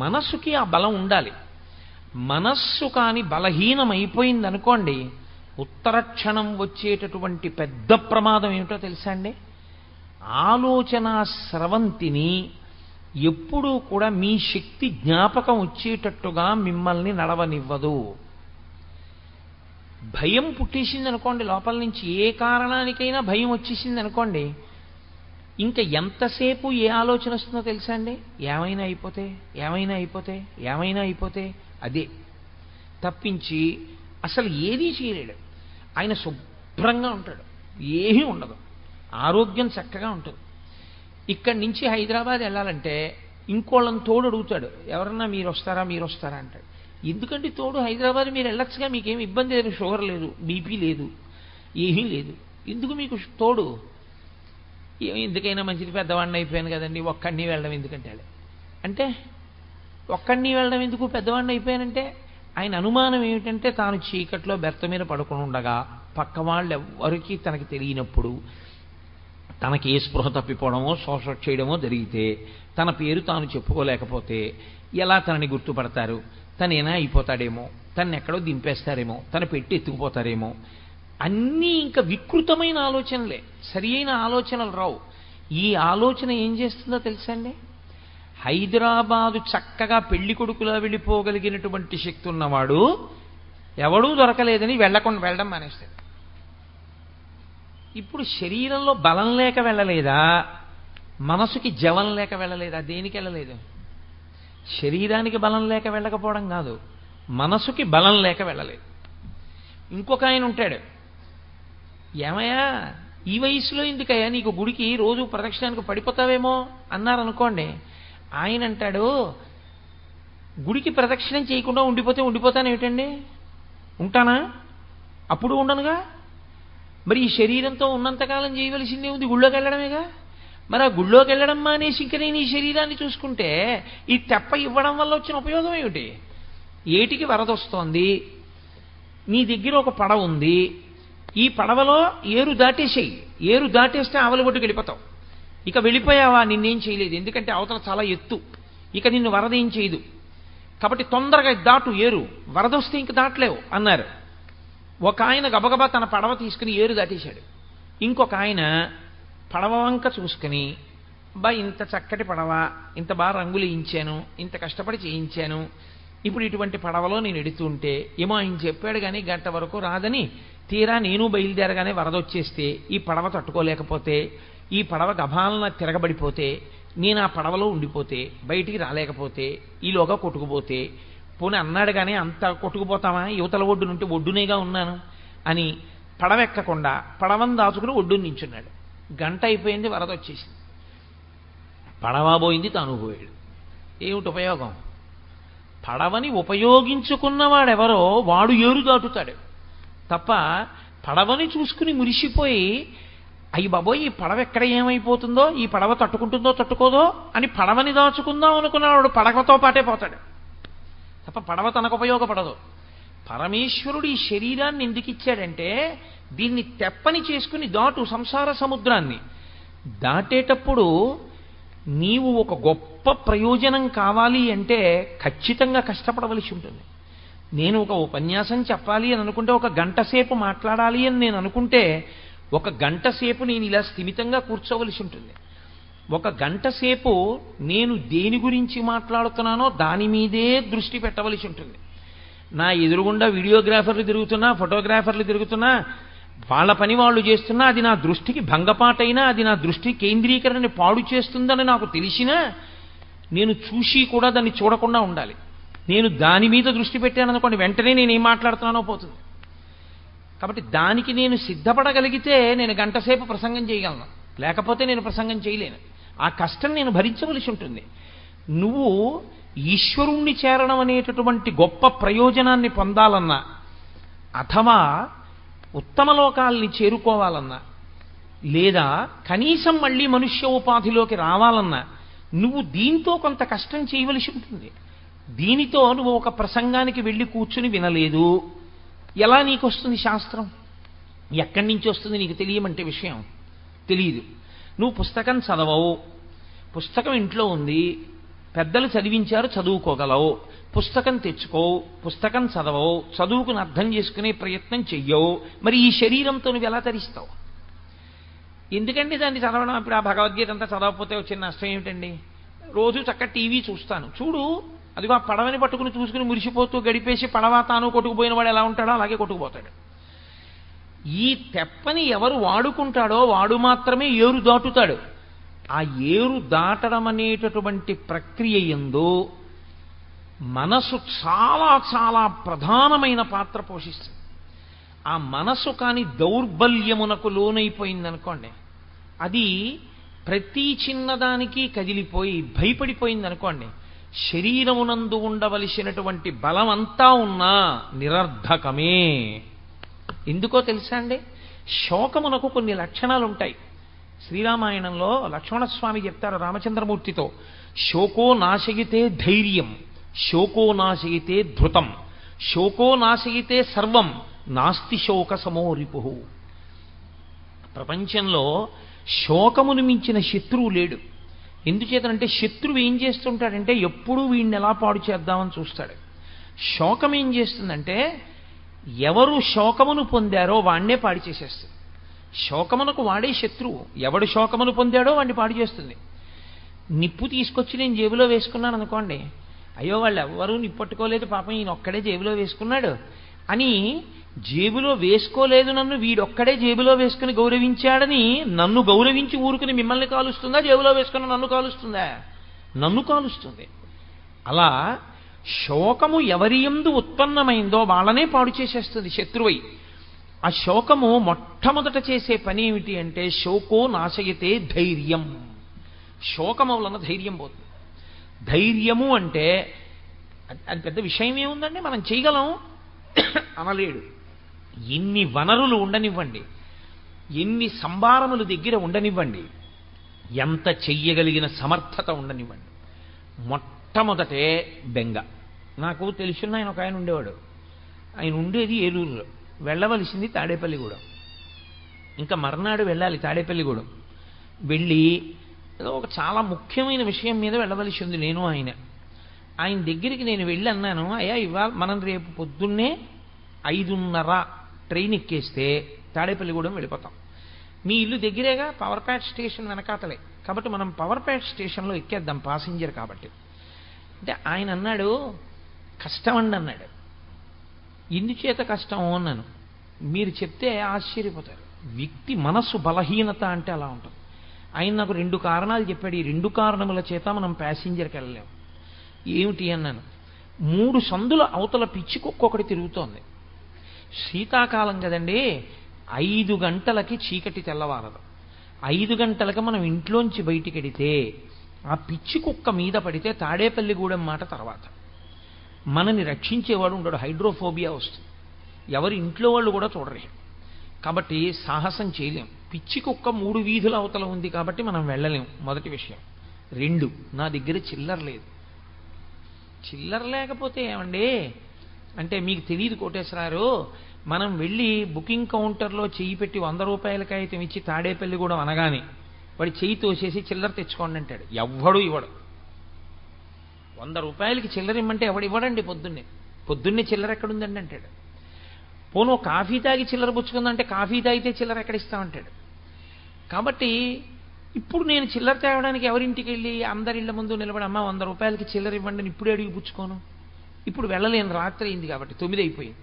మనస్సుకి ఆ బలం ఉండాలి. మనస్సు కాని బలహీనమైపోయిందనుకోండి, ఉత్తర క్షణం వచ్చేటటువంటి పెద్ద ప్రమాదం ఏమిటో తెలుసా అండి? ఆలోచన స్రవంతిని ఎప్పుడూ కూడా మీ శక్తి జ్ఞాపకం వచ్చేటట్టుగా మిమ్మల్ని నడవనివ్వదు. భయం పుట్టేసింది అనుకోండి, లోపల నుంచి ఏ కారణానికైనా భయం వచ్చేసింది అనుకోండి, ఇంకా ఎంతసేపు ఏ ఆలోచన వస్తుందో తెలుసా అండి? ఏమైనా అయిపోతే అదే తప్పించి అసలు ఏదీ చేయలేడు. ఆయన శుభ్రంగా ఉంటాడు, ఏమీ ఉండదు, ఆరోగ్యం చక్కగా ఉంటుంది. ఇక్కడి నుంచి హైదరాబాద్ వెళ్ళాలంటే ఇంకోళ్ళని తోడు అడుగుతాడు, ఎవరన్నా మీరు వస్తారా అంటాడు. ఎందుకంటే తోడు, హైదరాబాద్ మీరు వెళ్ళొచ్చుగా, మీకేమి ఇబ్బంది లేదు, షుగర్ లేదు, బీపీ లేదు, ఏమీ లేదు, ఎందుకు మీకు తోడు? ఎందుకైనా మంచిది, పెద్దవాడిని అయిపోయాను కదండి, ఒక్కడిని వెళ్ళడం ఎందుకంటే అంటే ఒక్కడిని వెళ్ళడం ఎందుకు, పెద్దవాడిని అయిపోయానంటే. ఆయన అనుమానం ఏమిటంటే తాను చీకట్లో బెర్త మీద పడుకుని ఉండగా పక్క వాళ్ళు ఎవరికి తనకి తెలియనప్పుడు తనకి ఏ స్పృహ తప్పిపోవడమో శోష చేయడమో జరిగితే తన పేరు తాను చెప్పుకోలేకపోతే ఎలా తనని గుర్తుపడతారు? తనేనా అయిపోతాడేమో, తను ఎక్కడో దింపేస్తారేమో, తన పెట్టి ఎత్తుకుపోతారేమో, అన్నీ ఇంకా వికృతమైన ఆలోచనలే, సరి అయిన ఆలోచనలు రావు. ఈ ఆలోచన ఏం చేస్తుందో తెలుసా అండి? హైదరాబాదు చక్కగా పెళ్లి కొడుకులా వెళ్ళిపోగలిగినటువంటి శక్తి ఉన్నవాడు ఎవడూ దొరకలేదని వెళ్ళడం మానేస్తాడు. ఇప్పుడు శరీరంలో బలం లేక వెళ్ళలేదా, మనసుకి జవం లేక వెళ్ళలేదా? దేనికి వెళ్ళలేదు? శరీరానికి బలం లేక వెళ్ళకపోవడం కాదు, మనసుకి బలం లేక వెళ్ళలేదు. ఇంకొక ఆయన ఉంటాడు, ఏమయ్యా ఈ వయసులో ఎందుకయ్యా నీకు గుడికి రోజు ప్రదక్షిణానికి పడిపోతావేమో అన్నారనుకోండి, ఆయన అంటాడు, గుడికి ప్రదక్షిణం చేయకుండా ఉండిపోతాను ఏమిటండి? ఉంటానా? అప్పుడు ఉండనుగా. మరి ఈ శరీరంతో ఉన్నంతకాలం చేయవలసిందే ఉంది, గుళ్ళోకి వెళ్ళడమేగా. మరి ఆ గుళ్ళోకి వెళ్ళడం మానేసి ఇంక నేను ఈ శరీరాన్ని చూసుకుంటే ఈ తెప్ప ఇవ్వడం వల్ల వచ్చిన ఉపయోగం ఏమిటి? ఏటికి వరదొస్తోంది, నీ దగ్గర ఒక పడవ ఉంది, ఈ పడవలో ఏరు దాటేసేయి. ఏరు దాటేస్తే ఆవల ఒడ్డుకి వెళ్ళిపోతావు. ఇక వెళ్ళిపోయావా, నిన్నేం చేయలేదు, ఎందుకంటే అవతల చాలా ఎత్తు, ఇక నిన్ను వరద ఏం చేయదు. కాబట్టి తొందరగా దాటు, ఏరు వరదొస్తే ఇంక దాటలేవు అన్నారు. ఒక ఆయన గబగబా తన పడవ తీసుకుని ఏరు దాటేశాడు. ఇంకొక ఆయన పడవ వంక చూసుకుని, ఇంత చక్కటి పడవ, ఇంత బాగా రంగులు వేయించాను, ఇంత కష్టపడి చేయించాను, ఇప్పుడు ఇటువంటి పడవలో నేను ఎడుతుంటే ఏమో ఆయన చెప్పాడు కానీ గంట వరకు రాదని, తీరా నేను బయలుదేరగానే వరద వచ్చేస్తే ఈ పడవ తట్టుకోలేకపోతే, ఈ పడవ గభాలన తిరగబడిపోతే, నేను ఆ పడవలో ఉండిపోతే, బయటికి రాలేకపోతే, ఈలోగా కొట్టుకుపోతే, పోనీ అన్నాడు కానీ అంత కొట్టుకుపోతామా, యువతల ఒడ్డు నుండి ఒడ్డునేగా ఉన్నాను అని పడవ ఎక్కకుండా పడవను దాచుకుని ఒడ్డుని నించున్నాడు. గంట అయిపోయింది, వరద వచ్చేసింది, పడవ పోయింది, తాను పోయాడు. ఏమిటి ఉపయోగం? పడవని ఉపయోగించుకున్నవాడెవరో వాడు ఏరు దాటుతాడు తప్ప, పడవని చూసుకుని మురిసిపోయి అయ్యి బాబోయ్ ఈ పడవ ఎక్కడ ఏమైపోతుందో, ఈ పడవ తట్టుకుంటుందో తట్టుకోదో అని పడవని దాచుకుందాం అనుకున్నవాడు పడవతో పాటే పోతాడు తప్ప పడవ తనకు ఉపయోగపడదు. పరమేశ్వరుడు ఈ శరీరాన్ని ఎందుకు ఇచ్చాడంటే, దీన్ని తెప్పని చేసుకుని దాటు సంసార సముద్రాన్ని. దాటేటప్పుడు నీవు ఒక గొప్ప ప్రయోజనం కావాలి అంటే ఖచ్చితంగా కష్టపడవలసి ఉంటుంది. నేను ఒక ఉపన్యాసం చెప్పాలి అని అనుకుంటే, ఒక గంట సేపు మాట్లాడాలి అని నేను అనుకుంటే, ఒక గంట సేపు నేను ఇలా స్థిమితంగా కూర్చోవలసి ఉంటుంది. ఒక గంట సేపు నేను దేని గురించి మాట్లాడుతున్నానో దాని మీదే దృష్టి పెట్టవలసి ఉంటుంది. నా ఎదురుగుండా వీడియోగ్రాఫర్లు తిరుగుతున్నా, ఫోటోగ్రాఫర్లు తిరుగుతున్నా, వాళ్ళ పని వాళ్ళు చేస్తున్నా, అది నా దృష్టికి భంగపాటైనా, అది నా దృష్టి కేంద్రీకరణని పాడు చేస్తుందని నాకు తెలిసినా నేను చూసి కూడా దాన్ని చూడకుండా ఉండాలి. నేను దాని మీద దృష్టి పెట్టాను అనుకోండి, వెంటనే నేను ఏం మాట్లాడుతున్నానో పోతుంది. కాబట్టి దానికి నేను సిద్ధపడగలిగితే నేను గంట సేపు ప్రసంగం చేయగలను, లేకపోతే నేను ప్రసంగం చేయలేను. ఆ కష్టం నేను భరించవలసి ఉంటుంది. నువ్వు ఈశ్వరుణ్ణి చేరడం అనేటటువంటి గొప్ప ప్రయోజనాన్ని పొందాలన్నా, అథవా ఉత్తమ లోకాల్ని చేరుకోవాలన్నా, లేదా కనీసం మళ్ళీ మనుష్య ఉపాధిలోకి రావాలన్నా నువ్వు దీంతో కొంత కష్టం చేయవలసి ఉంటుంది. దీనితో నువ్వు ఒక ప్రసంగానికి వెళ్ళి కూర్చుని వినలేదు, ఎలా నీకు వస్తుంది శాస్త్రం? ఎక్కడి నుంచి వస్తుంది నీకు తెలియమంటే విషయం తెలియదు. నువ్వు పుస్తకం చదవవు, పుస్తకం ఇంట్లో ఉంది, పెద్దలు చదివించారు, చదువుకోగలవు. పుస్తకం తెచ్చుకోవు, పుస్తకం చదవవు, చదువుకుని అర్థం చేసుకునే ప్రయత్నం చెయ్యవు. మరి ఈ శరీరంతో నువ్వు ఎలా తరిస్తావు? ఎందుకండి దాన్ని చదవడం? ఇప్పుడు ఆ భగవద్గీత అంతా చదవకపోతే వచ్చిన నష్టం ఏమిటండి? రోజు చక్కగా టీవీ చూస్తాను, చూడు, అదిగో ఆ పడవని పట్టుకుని చూసుకుని మురిసిపోతూ గడిపేసి పడవ తాను కొట్టుకుపోయిన వాడు ఎలా ఉంటాడో అలాగే కొట్టుకుపోతాడు. ఈ తెప్పని ఎవరు వాడుకుంటాడో వాడు మాత్రమే ఏరు దాటుతాడు. ఆ ఏరు దాటడం అనేటటువంటి ప్రక్రియ యందు మనసు చాలా చాలా ప్రధానమైన పాత్ర పోషిస్తుంది. ఆ మనసు కాని దౌర్బల్యమునకు లోనైపోయిందనుకోండి, అది ప్రతి చిన్నదానికి కదిలిపోయి భయపడిపోయిందనుకోండి, శరీరమునందు ఉండవలసినటువంటి బలమంతా ఉన్నా నిరర్ధకమే. ఎందుకో తెలుసా అండి? శోకమునకు కొన్ని లక్షణాలు ఉంటాయి. శ్రీరామాయణంలో లక్ష్మణస్వామి చెప్తారు రామచంద్రమూర్తితో, శోకో నాశయితే ధైర్యం, శోకో నాశయితే ధృతం, శోకో నాశయితే సర్వం, నాస్తి శోక సమోరిపు. ప్రపంచంలో శోకమును మించిన శత్రువు లేడు. ఎందుచేతనంటే శత్రువు ఏం చేస్తుంటాడంటే ఎప్పుడూ వీడిని ఎలా పాడు చేద్దామని చూస్తాడు. శోకం ఏం చేస్తుందంటే ఎవరు శోకమును పొందారో వాణ్ణే పాడి చేసేస్తుంది. శోకమునకు వాడే శత్రువు. ఎవడు శోకమును పొందాడో వాడిని పాడు చేస్తుంది. నిప్పు తీసుకొచ్చి నేను జేబులో వేసుకున్నాను అనుకోండి, అయ్యో వాళ్ళు ఎవ్వరూ నిప్పట్టుకోలేదు, పాపం ఈయన ఒక్కడే జేబులో వేసుకున్నాడు అని, జేబులో వేసుకోలేదు నన్ను వీడొక్కడే జేబులో వేసుకుని గౌరవించాడని నన్ను గౌరవించి ఊరుకుని మిమ్మల్ని కాలుస్తుందా? జేబులో వేసుకుని నన్ను కాలుస్తుందా? నన్ను కాలుస్తుంది. అలా శోకము ఎవరి యందు ఉత్పన్నమైందో వాళ్ళనే పాడు చేసేస్తుంది శత్రువై. ఆ శోకము మొట్టమొదట చేసే పని ఏమిటి అంటే శోకో నాశయతే ధైర్యం. శోకము వలన ధైర్యం పోతుంది. ధైర్యము అంటే అది పెద్ద విషయం ఏముందండి, మనం చేయగలం అనలేడు. ఎన్ని వనరులు ఉండనివ్వండి, ఎన్ని సంభారములు దగ్గర ఉండనివ్వండి, ఎంత చెయ్యగలిగిన సమర్థత ఉండనివ్వండి, మొట్టమొదటే బెంగ. నాకు తెలుసున్న ఆయన ఒక ఆయన ఉండేవాడు. ఆయన ఉండేది ఏలూరులో, వెళ్ళవలసింది తాడేపల్లిగూడెం. ఇంకా మర్నాడు వెళ్ళాలి తాడేపల్లిగూడెం. వెళ్ళి ఏదో ఒక చాలా ముఖ్యమైన విషయం మీద వెళ్ళవలసి ఉంది నేను ఆయన దగ్గరికి నేను వెళ్ళి అన్నాను, అయ్యా ఇవాళ మనం రేపు పొద్దున్నే 5:30 ట్రైన్ ఎక్కేస్తే తాడేపల్లిగూడెం వెళ్ళిపోతాం. మీ ఇల్లు దగ్గరేగా, పవర్ ప్యాట్ స్టేషన్ వెనకాతలే, కాబట్టి మనం పవర్ ప్యాట్ స్టేషన్లో ఎక్కేద్దాం పాసింజర్ కాబట్టి. అంటే ఆయన అన్నాడు, కష్టమండి అన్నాడు. ఎందుచేత కష్టం అన్నాను. మీరు చెప్తే ఆశ్చర్యపోతారు. వ్యక్తి మనస్సు బలహీనత అంటే అలా ఉంటుంది. ఆయన నాకు 2 కారణాలు చెప్పాడు. ఈ 2 కారణముల చేత మనం ప్యాసింజర్కి వెళ్ళలేము. ఏమిటి అన్నాను. 3 సందుల అవతల పిచ్చి కుక్క ఒకటి తిరుగుతోంది. శీతాకాలం కదండి, 5 గంటలకి చీకటి తెల్లవారదు. 5 గంటలకి మనం ఇంట్లోంచి బయటికి వెడితే ఆ పిచ్చి కుక్క మీద పడితే తాడేపల్లిగూడెం మాట తర్వాత మనని రక్షించేవాడు ఉండడు, హైడ్రోఫోబియా వస్తుంది. ఎవరి ఇంట్లో వాళ్ళు కూడా చూడరు. కాబట్టి సాహసం చేయలేం. పిచ్చి కుక్క 3 వీధుల అవతల ఉంది కాబట్టి మనం వెళ్ళలేం, మొదటి విషయం. 2, నా దగ్గర చిల్లర లేదు. చిల్లర లేకపోతే ఏమండి అంటే మీకు తెలియదు కోటేశ్వరారు, మనం వెళ్ళి బుకింగ్ కౌంటర్లో చెయ్యి పెట్టి 100 రూపాయల కాగితం ఇచ్చి తాడేపల్లిగూడెం అనగానే వాడి చెయ్యి తోసేసి చిల్లర తెచ్చుకోండి అంటాడు. ఎవ్వడు ఇవ్వడు. 100 రూపాయలకి చిల్లర ఇమ్మంటే ఎవడు ఇవ్వడండి. పొద్దున్నే చిల్లర ఎక్కడుందండి అంటాడు. పోను కాఫీ తాగి చిల్లర పుచ్చుకుందంటే కాఫీ తాగితే చిల్లర ఎక్కడ ఇస్తామంటాడు. కాబట్టి ఇప్పుడు నేను చిల్లర తేవడానికి ఎవరింటికి వెళ్ళి అందరి ఇళ్ల ముందు నిలబడి అమ్మ 100 రూపాయలకి చిల్లర ఇవ్వండి అని ఇప్పుడే అడిగి పుచ్చుకోను. ఇప్పుడు వెళ్ళలేను, రాత్రి అయింది కాబట్టి 9 అయిపోయింది.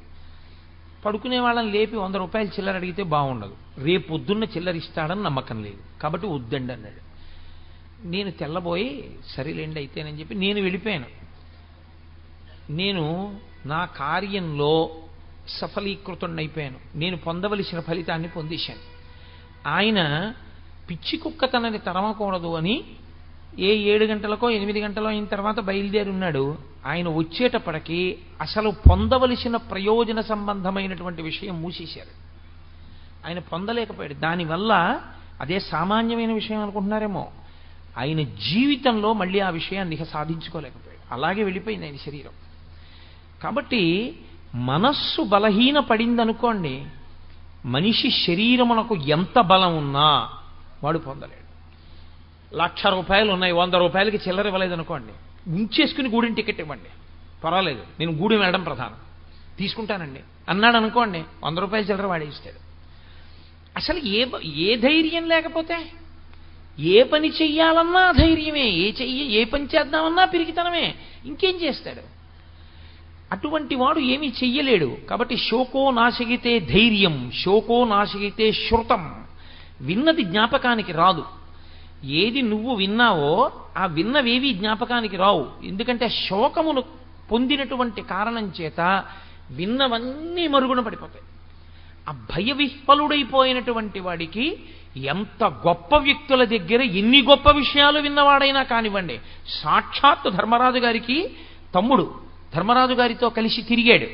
పడుకునే వాళ్ళని లేపి 100 రూపాయలు చిల్లర అడిగితే బాగుండదు. రేపు పొద్దున్న చిల్లర ఇస్తాడని నమ్మకం లేదు, కాబట్టి వద్దండి అన్నాడు. నేను తెల్లబోయి సరేలేండి అయితేనని చెప్పి నేను వెళ్ళిపోయాను. నేను నా కార్యంలో సఫలీకృతుడైపోయాను. నేను పొందవలసిన ఫలితాన్ని పొందేశాను. ఆయన పిచ్చి కుక్క తనని తరమకూడదు అని 7 గంటలకో 8 గంటలో అయిన తర్వాత బయలుదేరి ఉన్నాడు. ఆయన వచ్చేటప్పటికి అసలు పొందవలసిన ప్రయోజన సంబంధమైనటువంటి విషయం మూసేశారు. ఆయన పొందలేకపోయాడు. దానివల్ల అదే సామాన్యమైన విషయం అనుకుంటున్నారేమో, ఆయన జీవితంలో మళ్ళీ ఆ విషయాన్ని ఇక సాధించుకోలేకపోయాడు. అలాగే వెళ్ళిపోయింది ఆయన శరీరం. కాబట్టి మనస్సు బలహీన పడిందనుకోండి, మనిషి శరీరమునకు ఎంత బలం ఉన్నా వాడు పొందలేడు. 1,00,000 రూపాయలు ఉన్నాయి, 100 రూపాయలకి చిల్లర ఇవ్వలేదనుకోండి, ఉంచేసుకుని గూడెం టికెట్ ఇవ్వండి, పర్వాలేదు, నేను గూడెం వెళ్ళడం ప్రధానం, తీసుకుంటానండి అన్నాడు అనుకోండి, 100 రూపాయల చిల్లర వాడే ఇస్తాడు. అసలు ఏ ధైర్యం లేకపోతే ఏ పని చెయ్యాలన్నా ధైర్యమే, ఏ పని చేద్దామన్నా పిరికితనమే, ఇంకేం చేస్తాడు? అటువంటి వాడు ఏమీ చెయ్యలేడు. కాబట్టి శోకో నాశగితే ధైర్యం, శోకో నాశగితే శృతం. విన్నది జ్ఞాపకానికి రాదు. ఏది నువ్వు విన్నావో ఆ విన్నవేవి జ్ఞాపకానికి రావు. ఎందుకంటే శోకమును పొందినటువంటి కారణం చేత విన్నవన్నీ మరుగున పడిపోతాయి. ఆ భయ విహ్వలుడైపోయినటువంటి వాడికి ఎంత గొప్ప వ్యక్తుల దగ్గర ఎన్ని గొప్ప విషయాలు విన్నవాడైనా కానివ్వండి, సాక్షాత్తు ధర్మరాజు గారికి తమ్ముడు ధర్మరాజు గారితో కలిసి తిరిగాడు,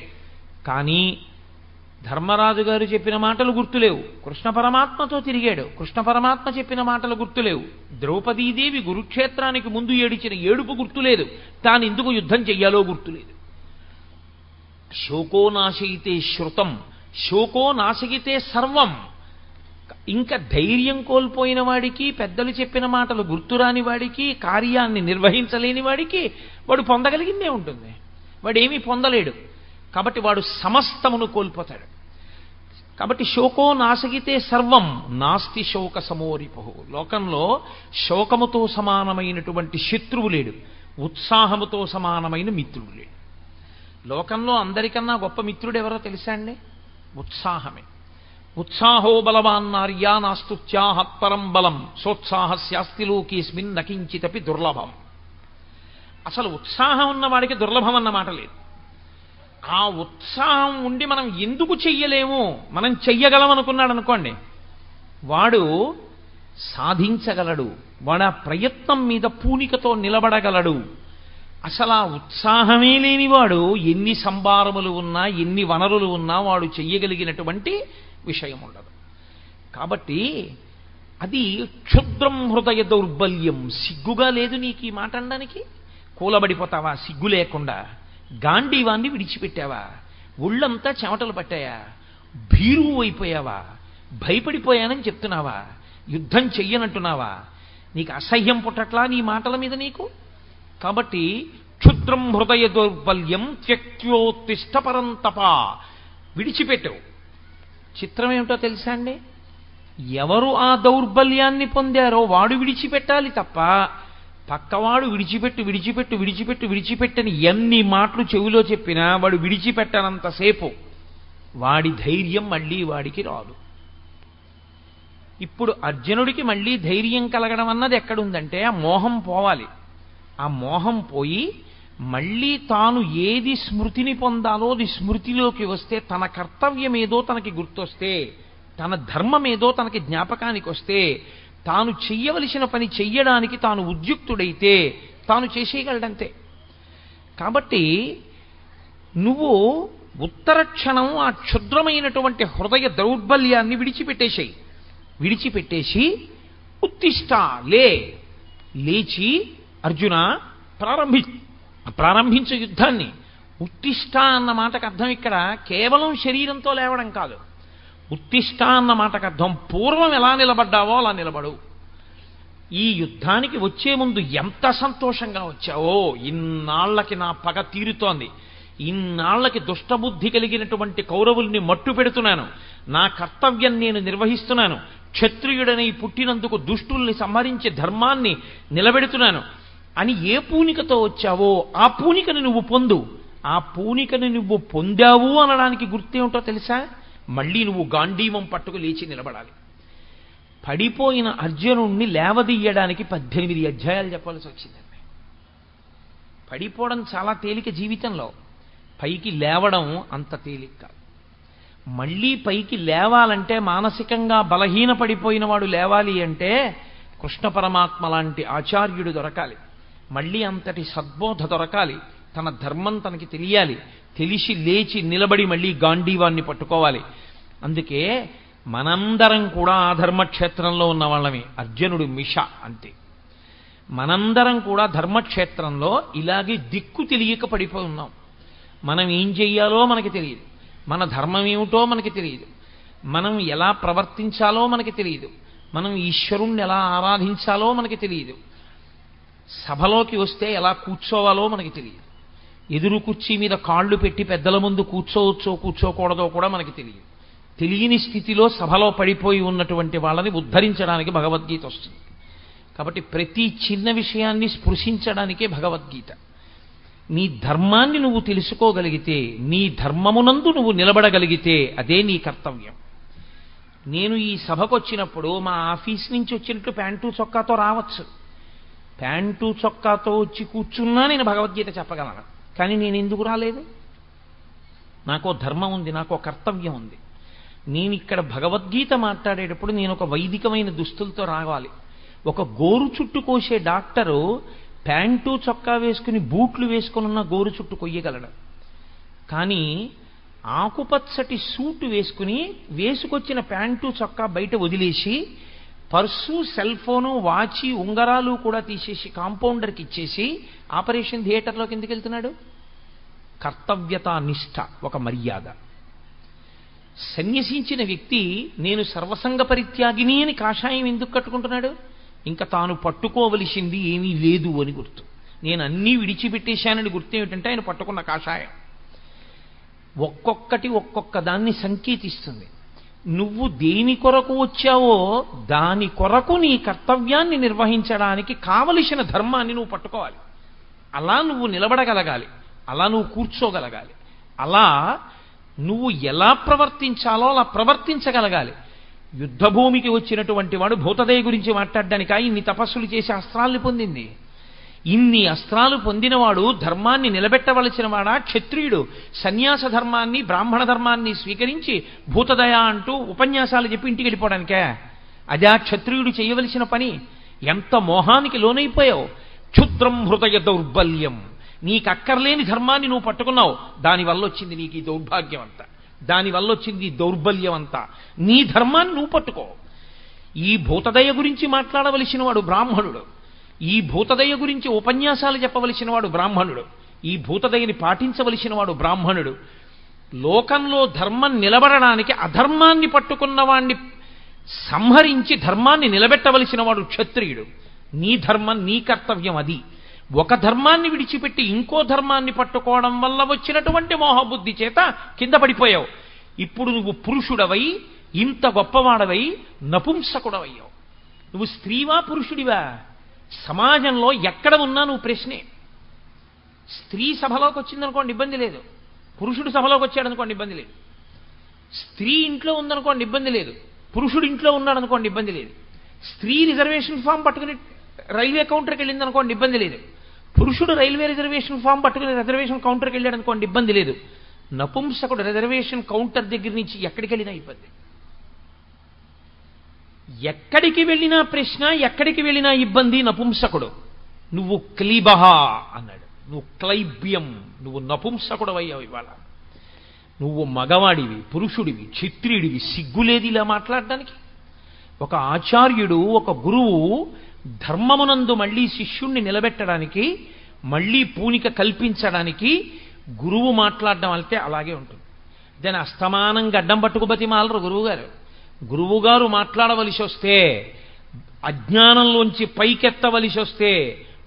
కానీ ధర్మరాజు గారు చెప్పిన మాటలు గుర్తులేవు. కృష్ణ పరమాత్మతో తిరిగాడు, కృష్ణ పరమాత్మ చెప్పిన మాటలు గుర్తులేవు. ద్రౌపదీదేవి కురుక్షేత్రానికి ముందు ఏడిచిన ఏడుపు గుర్తులేదు, తాను ఎందుకు యుద్ధం చెయ్యాలో గుర్తులేదు. శోకో నాశయితే శృతం, శోకో నాశగితే సర్వం. ఇంకా ధైర్యం కోల్పోయిన వాడికి, పెద్దలు చెప్పిన మాటలు గుర్తురాని వాడికి, కార్యాన్ని నిర్వహించలేని వాడికి వాడు పొందగలిగిందే ఉంటుంది, వాడేమీ పొందలేడు. కాబట్టి వాడు సమస్తమును కోల్పోతాడు. కాబట్టి శోకో నాశగితే సర్వం నాస్తి శోక సమోరిపు. లోకంలో శోకముతో సమానమైనటువంటి శత్రువు లేడు, ఉత్సాహముతో సమానమైన మిత్రుడు లేడు. లోకంలో అందరికన్నా గొప్ప మిత్రుడు ఎవరో తెలుసా అండి? ఉత్సాహమే. ఉత్సాహో బలవాన్నార్యా నాస్తుత్యాహత్పరం బలం సోత్సాహస్యాస్తి లోకేస్మిన్ నకించితపి దుర్లభం. అసలు ఉత్సాహం ఉన్నవాడికి దుర్లభం అన్న మాట లేదు. ఆ ఉత్సాహం ఉండి మనం ఎందుకు చెయ్యలేము, మనం చెయ్యగలం అనుకున్నాడు అనుకోండి, వాడు సాధించగలడు, వాడు ఆ ప్రయత్నం మీద పూనికతో నిలబడగలడు. అసలు ఆ ఉత్సాహమే లేనివాడు ఎన్ని సంభారములు ఉన్నా ఎన్ని వనరులు ఉన్నా వాడు చెయ్యగలిగినటువంటి విషయం ఉండదు. కాబట్టి అది క్షుద్రం హృదయ దౌర్బల్యం. సిగ్గుగా లేదు నీకు ఈ మాట అనడానికి? కూలబడిపోతావా సిగ్గు లేకుండా? గాంధీవాన్ని విడిచిపెట్టావా? ఒళ్ళంతా చెమటలు పట్టాయా? భీరువు అయిపోయావా? భయపడిపోయానని చెప్తున్నావా? యుద్ధం చెయ్యనంటున్నావా? నీకు అసహ్యం పుట్టట్లా నీ మాటల మీద నీకు? కాబట్టి క్షుద్రం హృదయ దౌర్బల్యం త్యక్త్యోత్తిష్ట పరంతప, విడిచిపెట్టవు. చిత్రం ఏమిటో తెలుసా అండి? ఎవరు ఆ దౌర్బల్యాన్ని పొందారో వాడు విడిచిపెట్టాలి తప్ప పక్కవాడు విడిచిపెట్టు విడిచిపెట్టు విడిచిపెట్టు విడిచిపెట్టని ఎన్ని మాటలు చెవిలో చెప్పినా వాడు విడిచిపెట్టనంతసేపు వాడి ధైర్యం మళ్ళీ వాడికి రాదు. ఇప్పుడు అర్జునుడికి మళ్ళీ ధైర్యం కలగడం అన్నది ఎక్కడుందంటే ఆ మోహం పోవాలి. ఆ మోహం పోయి మళ్ళీ తాను ఏది స్మృతిని పొందాలో అది స్మృతిలోకి వస్తే, తన కర్తవ్యం ఏదో తనకి గుర్తొస్తే, తన ధర్మం ఏదో తనకి జ్ఞాపకానికి వస్తే, తాను చెయ్యవలసిన పని చెయ్యడానికి తాను ఉద్యుక్తుడైతే తాను చేసేయగలడంతే. కాబట్టి నువ్వు ఉత్తర క్షణం ఆ క్షుద్రమైనటువంటి హృదయ దౌర్బల్యాన్ని విడిచిపెట్టేసేయి. విడిచిపెట్టేసి ఉత్తిష్ట, లేచి అర్జున ప్రారంభించు యుద్ధాన్ని. ఉత్తిష్ట అన్న మాటకు అర్థం ఇక్కడ కేవలం శరీరంతో లేవడం కాదు. ఉత్తిష్ట అన్న మాటకు అర్థం పూర్వం ఎలా నిలబడ్డావో అలా నిలబడు. ఈ యుద్ధానికి వచ్చే ముందు ఎంత సంతోషంగా వచ్చావో, ఇన్నాళ్లకి నా పగ తీరుతోంది, ఇన్నాళ్లకి దుష్టబుద్ధి కలిగినటువంటి కౌరవుల్ని మట్టు పెడుతున్నాను, నా కర్తవ్యం నేను నిర్వహిస్తున్నాను, క్షత్రియుడని పుట్టినందుకు దుష్టుల్ని సంహరించి ధర్మాన్ని నిలబెడుతున్నాను అని ఏ పూనికతో వచ్చావో ఆ పూనికను నువ్వు పొందు. ఆ పూనికను నువ్వు పొందావు అనడానికి గుర్తేమిటో తెలుసా? మళ్ళీ నువ్వు గాంధీవం పట్టుకు లేచి నిలబడాలి. పడిపోయిన అర్జునుణ్ణి లేవదీయడానికి 18 అధ్యాయాలు చెప్పాల్సి వచ్చిందండి. పడిపోవడం చాలా తేలిక జీవితంలో, పైకి లేవడం అంత తేలిక కాదు. మళ్ళీ పైకి లేవాలంటే, మానసికంగా బలహీన పడిపోయిన వాడు లేవాలి అంటే కృష్ణ పరమాత్మ లాంటి ఆచార్యుడు దొరకాలి. మళ్ళీ అంతటి సద్బోధ దొరకాలి. తన ధర్మం తనకి తెలియాలి. తెలిసి లేచి నిలబడి మళ్ళీ గాంధీవాన్ని పట్టుకోవాలి. అందుకే మనందరం కూడా ఆ ధర్మక్షేత్రంలో ఉన్న వాళ్ళమే. అర్జునుడు మిష అంతే. మనందరం కూడా ధర్మక్షేత్రంలో ఇలాగే దిక్కు తెలియక పడిపోయి ఉన్నాం. మనం ఏం చెయ్యాలో మనకి తెలియదు, మన ధర్మం ఏమిటో మనకి తెలియదు, మనం ఎలా ప్రవర్తించాలో మనకి తెలియదు, మనం ఈశ్వరుణ్ణి ఎలా ఆరాధించాలో మనకి తెలియదు, సభలోకి వస్తే ఎలా కూర్చోవాలో మనకి తెలియదు, ఎదురు కుర్చీ మీద కాళ్ళు పెట్టి పెద్దల ముందు కూర్చోవచ్చో కూర్చోకూడదో కూడా మనకి తెలియదు. తెలియని స్థితిలో సభలో పడిపోయి ఉన్నటువంటి వాళ్ళని ఉద్ధరించడానికి భగవద్గీత వస్తుంది. కాబట్టి ప్రతి చిన్న విషయాన్ని స్పృశించడానికే భగవద్గీత. నీ ధర్మాన్ని నువ్వు తెలుసుకోగలిగితే, నీ ధర్మమునందు నువ్వు నిలబడగలిగితే అదే నీ కర్తవ్యం. నేను ఈ సభకు వచ్చినప్పుడు మా ఆఫీస్ నుంచి వచ్చినట్టు ప్యాంటు చొక్కాతో రావచ్చు. ప్యాంటు చొక్కాతో వచ్చి కూర్చున్నా నేను భగవద్గీత చెప్పగలను. కానీ నేను ఎందుకు రాలేదు? నాకో ధర్మం ఉంది, నాకో కర్తవ్యం ఉంది. నేను ఇక్కడ భగవద్గీత మాట్లాడేటప్పుడు నేను ఒక వైదికమైన దుస్తులతో రావాలి. ఒక గోరు చుట్టు కోసే డాక్టరు ప్యాంటు చొక్కా వేసుకుని బూట్లు వేసుకున్న గోరు చుట్టు కొయ్యగలడు. కానీ ఆకుపచ్చటి సూటు వేసుకొచ్చిన ప్యాంటు చొక్కా బయట వదిలేసి పర్సు, సెల్ ఫోను, వాచి, ఉంగరాలు కూడా తీసేసి కాంపౌండర్కి ఇచ్చేసి ఆపరేషన్ థియేటర్లోకి ఎందుకు వెళ్తున్నాడు? కర్తవ్యతా నిష్ఠ, ఒక మర్యాద. సన్యసించిన వ్యక్తి నేను సర్వసంగ పరిత్యాగిని అని కాషాయం ఎందుకు కట్టుకుంటున్నాడు? ఇంకా తాను పట్టుకోవలసింది ఏమీ లేదు అని గుర్తు. నేను అన్నీ విడిచిపెట్టేశానని గుర్తు ఏమిటంటే ఆయన పట్టుకున్న కాషాయం. ఒక్కొక్కటి ఒక్కొక్క దాన్ని సంకేతిస్తుంది. నువ్వు దేని కొరకు వచ్చావో దాని కొరకు నీ కర్తవ్యాన్ని నిర్వహించడానికి కావలసిన ధర్మాన్ని నువ్వు పట్టుకోవాలి. అలా నువ్వు నిలబడగలగాలి, అలా నువ్వు కూర్చోగలగాలి, అలా నువ్వు ఎలా ప్రవర్తించాలో అలా ప్రవర్తించగలగాలి. యుద్ధభూమికి వచ్చినటువంటి వాడు భూతదయ గురించి మాట్లాడడానికా ఇన్ని తపస్సులు చేసి అస్త్రాల్ని పొందింది? ఇన్ని అస్త్రాలు పొందినవాడు ధర్మాన్ని నిలబెట్టవలసిన వాడా? క్షత్రియుడు సన్యాస ధర్మాన్ని, బ్రాహ్మణ ధర్మాన్ని స్వీకరించి భూతదయ అంటూ ఉపన్యాసాలు చెప్పి ఇంటికి వెళ్ళిపోవడానికే? అదే క్షత్రియుడు చేయవలసిన పని. ఎంత మోహానికి లోనైపోయావు! క్షుద్రం హృదయ దౌర్బల్యం. నీకక్కర్లేని ధర్మాన్ని నువ్వు పట్టుకున్నావు, దానివల్ల వచ్చింది నీకు ఈ దౌర్భాగ్యం అంతా, దానివల్ల వచ్చింది ఈ దౌర్బల్యం అంతా. నీ ధర్మాన్ని నువ్వు పట్టుకో. ఈ భూతదయ గురించి మాట్లాడవలసిన వాడు బ్రాహ్మణుడు, ఈ భూతదయ గురించి ఉపన్యాసాలు చెప్పవలసిన వాడు బ్రాహ్మణుడు, ఈ భూతదయని పాటించవలసిన వాడు బ్రాహ్మణుడు. లోకంలో ధర్మం నిలబడడానికి అధర్మాన్ని పట్టుకున్న వాణ్ణి సంహరించి ధర్మాన్ని నిలబెట్టవలసిన వాడు క్షత్రియుడు. నీ ధర్మం, నీ కర్తవ్యం అది. ఒక ధర్మాన్ని విడిచిపెట్టి ఇంకో ధర్మాన్ని పట్టుకోవడం వల్ల వచ్చినటువంటి మోహబుద్ధి చేత కింద పడిపోయావు. ఇప్పుడు నువ్వు పురుషుడవై ఇంత గొప్పవాడవై నపుంసకుడవయ్యావు. నువ్వు స్త్రీవా పురుషుడివా? సమాజంలో ఎక్కడ ఉన్నా నువ్వు ప్రశ్నే. స్త్రీ సభలోకి వచ్చిందనుకోండి ఇబ్బంది లేదు, పురుషుడు సభలోకి వచ్చాడనుకోండి ఇబ్బంది లేదు. స్త్రీ ఇంట్లో ఉందనుకోండి ఇబ్బంది లేదు, పురుషుడు ఇంట్లో ఉన్నాడనుకోండి ఇబ్బంది లేదు. స్త్రీ రిజర్వేషన్ ఫామ్ పట్టుకుని రైల్వే కౌంటర్కి వెళ్ళిందనుకోండి ఇబ్బంది లేదు, పురుషుడు రైల్వే రిజర్వేషన్ ఫామ్ పట్టుకుని రిజర్వేషన్ కౌంటర్కి వెళ్ళాడు అనుకోండి ఇబ్బంది లేదు. నపుంసకుడు రిజర్వేషన్ కౌంటర్ దగ్గర నుంచి ఎక్కడికి వెళ్ళినా ఇబ్బంది. ఎక్కడికి వెళ్ళినా ప్రశ్న, ఎక్కడికి వెళ్ళినా ఇబ్బంది. నపుంసకుడు. నువ్వు క్లీబహ అన్నాడు, నువ్వు క్లైబ్యం, నువ్వు నపుంసకుడు అయ్యావు. ఇవాళ నువ్వు మగవాడివి, పురుషుడివి, క్షత్రియుడివి, సిగ్గులేదు ఇలా మాట్లాడడానికి. ఒక ఆచార్యుడు, ఒక గురువు ధర్మమునందు మళ్ళీ శిష్యుణ్ణి నిలబెట్టడానికి, మళ్ళీ పూనిక కల్పించడానికి గురువు మాట్లాడడం అంటే అలాగే ఉంటుంది. దాని అస్తమానంగా అడ్డం పట్టుకు బతిమాలరు గురువుగారు. గురువుగారు మాట్లాడవలసి వస్తే, అజ్ఞానంలోంచి పైకెత్తవలసి వస్తే,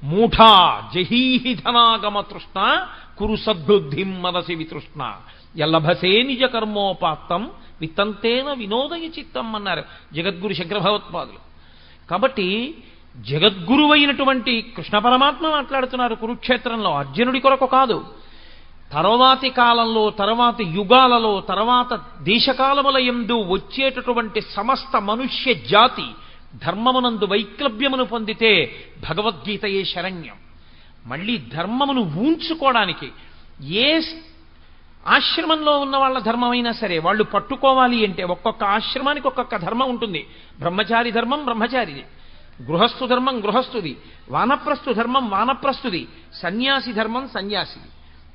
మూఢా జహీహి ధనాగమ తృష్ణ కురు సద్బుద్ధిం మనసి వితృష్ణ ఎల్లభసే నిజ కర్మోపాత్తం విత్తంతేన వినోదయ చిత్తం అన్నారు జగద్గురు శంకర భగవత్పాదులు. కాబట్టి జగద్గురువైనటువంటి కృష్ణ పరమాత్మ మాట్లాడుతున్నారు కురుక్షేత్రంలో, అర్జునుడి కొరకు కాదు. తర్వాతి కాలంలో, తర్వాతి యుగాలలో, తర్వాత దేశకాలముల యందు వచ్చేటటువంటి సమస్త మనుష్య జాతి ధర్మమునందు వైక్లభ్యమును పొందితే భగవద్గీతయే శరణ్యం. మళ్ళీ ధర్మమును ఊంచుకోవడానికి ఏ ఆశ్రమంలో ఉన్న వాళ్ళ ధర్మమైనా సరే వాళ్ళు పట్టుకోవాలి అంటే ఒక్కొక్క ఆశ్రమానికి ఒక్కొక్క ధర్మం ఉంటుంది. బ్రహ్మచారి ధర్మం బ్రహ్మచారిది, గృహస్థు ధర్మం గృహస్థుది, వానప్రస్థు ధర్మం వానప్రస్థుది, సన్యాసి ధర్మం సన్యాసిది.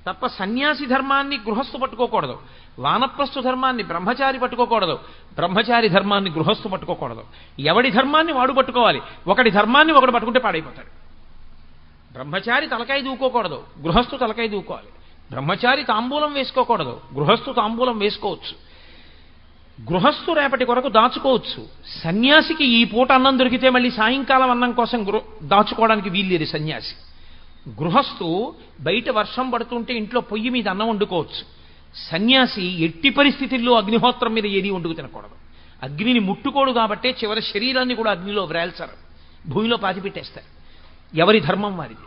తప్ప సన్యాసి ధర్మాన్ని గృహస్థు పట్టుకోకూడదు, వానప్రస్థు ధర్మాన్ని బ్రహ్మచారి పట్టుకోకూడదు, బ్రహ్మచారి ధర్మాన్ని గృహస్థు పట్టుకోకూడదు. ఎవడి ధర్మాన్ని వాడు పట్టుకోవాలి. ఒకటి ధర్మాన్ని ఒకడు పట్టుకుంటే పాడైపోతాడు. బ్రహ్మచారి తలకాయ దూకోకూడదు, గృహస్థు తలకాయ దూకోవాలి. బ్రహ్మచారి తాంబూలం వేసుకోకూడదు, గృహస్థు తాంబూలం వేసుకోవచ్చు. గృహస్థు రేపటి కొరకు దాచుకోవచ్చు. సన్యాసికి ఈ పూట అన్నం దొరికితే మళ్ళీ సాయంకాలం అన్నం కోసం దాచుకోవడానికి వీల్లేదు సన్యాసి. గృహస్థు బయట వర్షం పడుతుంటే ఇంట్లో పొయ్యి మీద అన్నం వండుకోవచ్చు. సన్యాసి ఎట్టి పరిస్థితుల్లో అగ్నిహోత్రం మీద ఏది వండుకు తినకూడదు. అగ్నిని ముట్టుకోడు కాబట్టే చివరి శరీరాన్ని కూడా అగ్నిలో వ్రేల్చారు, భూమిలో పాతిపెట్టేస్తారు. ఎవరి ధర్మం వారిది.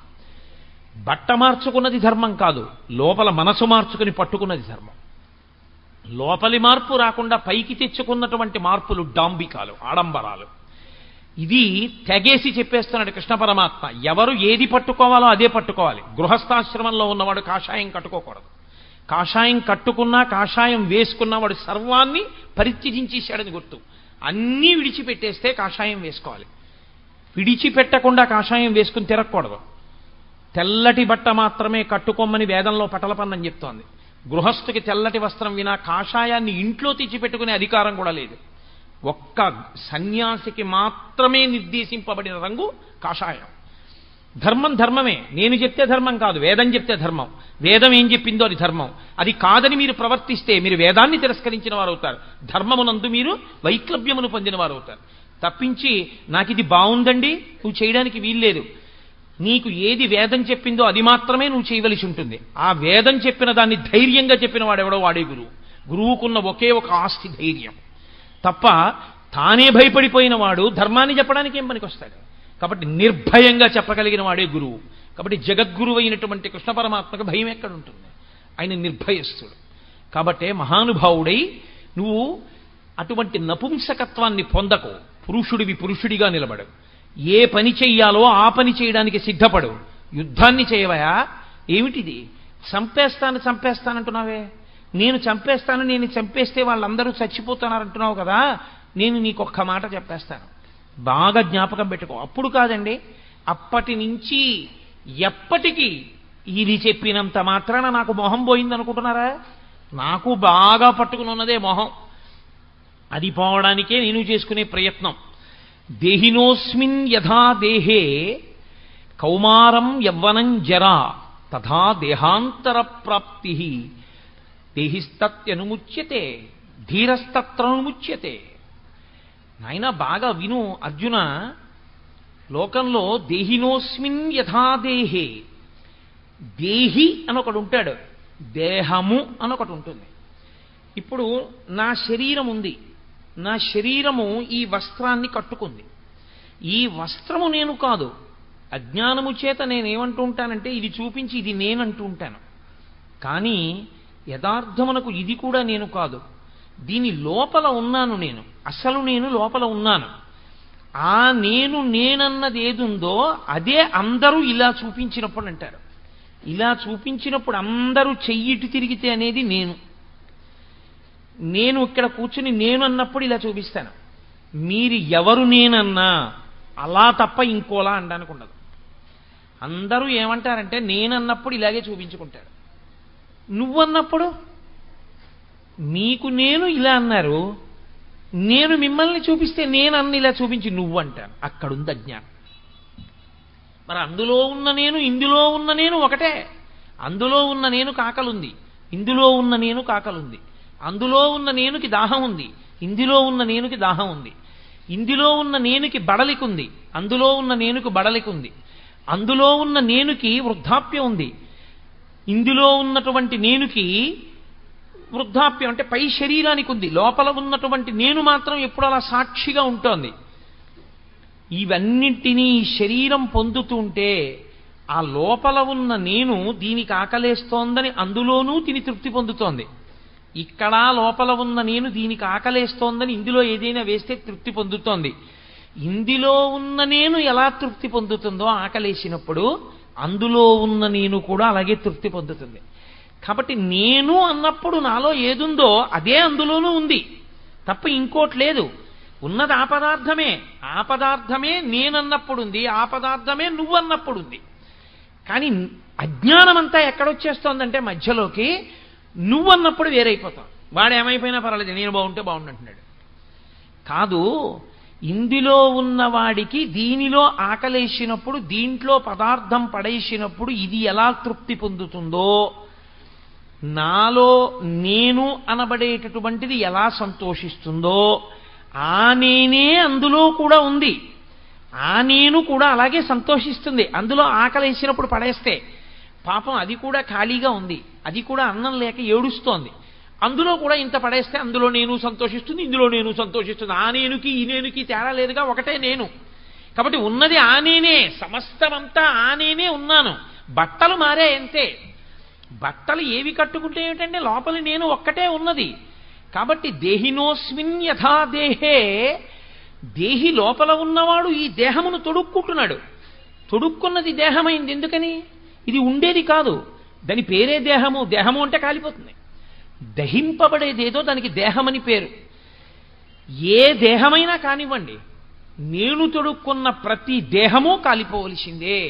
బట్ట మార్చుకున్నది ధర్మం కాదు, లోపల మనసు మార్చుకుని పట్టుకున్నది ధర్మం. లోపలి మార్పు రాకుండా పైకి తెచ్చుకున్నటువంటి మార్పులు డాంబికాలు, ఆడంబరాలు. ఇది తెగేసి చెప్పేస్తున్నాడు కృష్ణ పరమాత్మ. ఎవరు ఏది పట్టుకోవాలో అదే పట్టుకోవాలి. గృహస్థాశ్రమంలో ఉన్నవాడు కాషాయం కట్టుకోకూడదు. కాషాయం కట్టుకున్నా, కాషాయం వేసుకున్నా వాడు సర్వాన్ని పరిత్యజించేశాడని గుర్తు. అన్నీ విడిచిపెట్టేస్తే కాషాయం వేసుకోవాలి. విడిచిపెట్టకుండా కాషాయం వేసుకుని తిరగకూడదు. తెల్లటి బట్ట మాత్రమే కట్టుకోమని వేదంలో పటలపన్నం చెప్తోంది. గృహస్థుకి తెల్లటి వస్త్రం వినా కాషాయాన్ని ఇంట్లో తెచ్చిపెట్టుకునే అధికారం కూడా లేదు. ఒక్క సన్యాసికి మాత్రమే నిర్దేశింపబడిన రంగు కాషాయం. ధర్మం ధర్మమే, నేను చెప్తే ధర్మం కాదు, వేదం చెప్తే ధర్మం. వేదం ఏం చెప్పిందో అది ధర్మం. అది కాదని మీరు ప్రవర్తిస్తే మీరు వేదాన్ని తిరస్కరించిన వారు అవుతారు, ధర్మమునందు మీరు వైక్లభ్యమును పొందిన వారు అవుతారు. తప్పించి నాకు ఇది బాగుందండి నువ్వు చేయడానికి వీల్లేదు, నీకు ఏది వేదం చెప్పిందో అది మాత్రమే నువ్వు చేయవలసి ఉంటుంది. ఆ వేదం చెప్పిన దాన్ని ధైర్యంగా చెప్పిన వాడెవడో వాడే గురువు. గురువుకున్న ఒకే ఒక ఆస్తి ధైర్యం. తప్ప తానే భయపడిపోయిన వాడు ధర్మాన్ని చెప్పడానికి ఏం పనికొస్తాడు? కాబట్టి నిర్భయంగా చెప్పగలిగిన వాడే గురువు. కాబట్టి జగద్గురువు అయినటువంటి కృష్ణ పరమాత్మకు భయం ఎక్కడుంటుంది? ఆయన నిర్భయస్తుడు. కాబట్టే మహానుభావుడై నువ్వు అటువంటి నపుంసకత్వాన్ని పొందకు. పురుషుడివి పురుషుడిగా నిలబడు. ఏ పని చెయ్యాలో ఆ పని చేయడానికి సిద్ధపడు. యుద్ధాన్ని చేయవయా? ఏమిటిది? చంపేస్తానంటున్నావే. నేను చంపేస్తే వాళ్ళందరూ చచ్చిపోతున్నారంటున్నావు కదా. నేను నీకొక్క మాట చెప్పేస్తాను, బాగా జ్ఞాపకం పెట్టుకో. అప్పుడు కాదండి, అప్పటి నుంచి ఎప్పటికీ ఇది చెప్పినంత మాత్రాన నాకు మొహం పోయింది అనుకుంటున్నారా? నాకు బాగా పట్టుకుని ఉన్నదే మొహం. అది పోవడానికే నేను చేసుకునే ప్రయత్నం. దేహినోస్మిన్ యథా దేహే కౌమారం యవ్వనం జరా తథా దేహాంతర ప్రాప్తి దేహిస్తత్యనుముచ్యతే ధీరస్తత్రనుముచ్యతే. నాయన బాగా విను అర్జున, లోకంలో దేహినోస్మిన్ యథా దేహే, దేహి అని ఒకడు ఉంటాడు, దేహము అని ఒకటి ఉంటుంది. ఇప్పుడు నా శరీరం ఉంది, నా శరీరము ఈ వస్త్రాన్ని కట్టుకుంది. ఈ వస్త్రము నేను కాదు. అజ్ఞానము చేత నేనేమంటూ ఉంటానంటే ఇది చూపించి ఇది నేనంటూ ఉంటాను. కానీ యథార్థమునకు ఇది కూడా నేను కాదు. దీని లోపల ఉన్నాను నేను, అసలు నేను లోపల ఉన్నాను. ఆ నేనన్నది ఏదుందో అదే అందరూ ఇలా చూపించినప్పుడు అంటారు. ఇలా చూపించినప్పుడు అందరూ చెయ్యిటి తిరిగితే అనేది నేను ఇక్కడ కూర్చుని నేను అన్నప్పుడు ఇలా చూపిస్తాను. మీరు ఎవరు నేనన్నా అలా తప్ప ఇంకోలా అనడానికి ఉండదు. అందరూ ఏమంటారంటే నేనన్నప్పుడు ఇలాగే చూపించుకుంటారు. నువ్వన్నప్పుడు మీకు నేను ఇలా అన్నారు, నేను మిమ్మల్ని చూపిస్తే నేనన్న ఇలా చూపించి నువ్వు అంటాను. అక్కడుంది అజ్ఞానం. మరి అందులో ఉన్న నేను ఇందులో ఉన్న నేను ఒకటే. అందులో ఉన్న నేను కాకలుంది, ఇందులో ఉన్న నేను కాకలుంది. అందులో ఉన్న నేనుకి దాహం ఉంది, ఇందులో ఉన్న నేనుకి దాహం ఉంది. ఇందులో ఉన్న నేనుకి బడలికుంది, అందులో ఉన్న నేనుకి బడలికుంది. అందులో ఉన్న నేనుకి వృద్ధాప్యం ఉంది, ఇందులో ఉన్నటువంటి నేనుకి వృద్ధాప్యం అంటే పై శరీరానికి ఉంది. లోపల ఉన్నటువంటి నేను మాత్రం ఎప్పుడు అలా సాక్షిగా ఉంటోంది. ఇవన్నింటినీ శరీరం పొందుతుంటే ఆ లోపల ఉన్న నేను దీనికి ఆకలేస్తోందని అందులోనూ తిని తృప్తి పొందుతోంది. ఇక్కడ లోపల ఉన్న నేను దీనికి ఆకలేస్తోందని ఇందులో ఏదైనా వేస్తే తృప్తి పొందుతోంది. ఇందులో ఉన్న నేను ఎలా తృప్తి పొందుతుందో ఆకలేసినప్పుడు అందులో ఉన్న నేను కూడా అలాగే తృప్తి పొందుతుంది. కాబట్టి నేను అన్నప్పుడు నాలో ఏదుందో అదే అందులోనూ ఉంది తప్ప ఇంకోటి లేదు. ఉన్నది ఆ పదార్థమే, ఆ పదార్థమే నేనన్నప్పుడు ఉంది, ఆ పదార్థమే నువ్వన్నప్పుడు ఉంది. కానీ అజ్ఞానమంతా ఎక్కడొచ్చేస్తోందంటే మధ్యలోకి నువ్వన్నప్పుడు వేరైపోతాం. వాడేమైపోయినా పర్వాలేదు, నేను బాగుంటే బాగుండంటున్నాడు. కాదు, ఇందులో ఉన్నవాడికి దీనిలో ఆకలేసినప్పుడు, దీంట్లో పదార్థం పడేసినప్పుడు ఇది ఎలా తృప్తి పొందుతుందో, నాలో నేను అనబడేటటువంటిది ఎలా సంతోషిస్తుందో, ఆ నేనే అందులో కూడా ఉంది. ఆ నేను కూడా అలాగే సంతోషిస్తుంది. అందులో ఆకలేసినప్పుడు పడేస్తే పాపం అది కూడా ఖాళీగా ఉంది, అది కూడా అన్నం లేక ఏడుస్తోంది. అందులో కూడా ఇంత పడేస్తే అందులో నేను సంతోషిస్తుంది, ఇందులో నేను సంతోషిస్తుంది. ఆ నేనుకి ఈ నేనుకి తేడా లేదుగా, ఒకటే నేను. కాబట్టి ఉన్నది ఆ నేనే, సమస్తమంతా ఆ నేనే ఉన్నాను. బట్టలు మారే అంతే. బట్టలు ఏవి కట్టుకుంటే ఏమిటంటే లోపల నేను ఒక్కటే ఉన్నది. కాబట్టి దేహినోస్మిన్ యథా దేహే, దేహి లోపల ఉన్నవాడు ఈ దేహమును తొడుక్కుంటున్నాడు. తొడుక్కున్నది దేహమైంది. ఎందుకని? ఇది ఉండేది కాదు, దాని పేరే దేహము. దేహము అంటే కాలిపోతుంది. దహింపబడేదేదో దానికి దేహమని పేరు. ఏ దేహమైనా కానివ్వండి, నేను తొడుక్కున్న ప్రతి దేహము కాలిపోవలసిందే.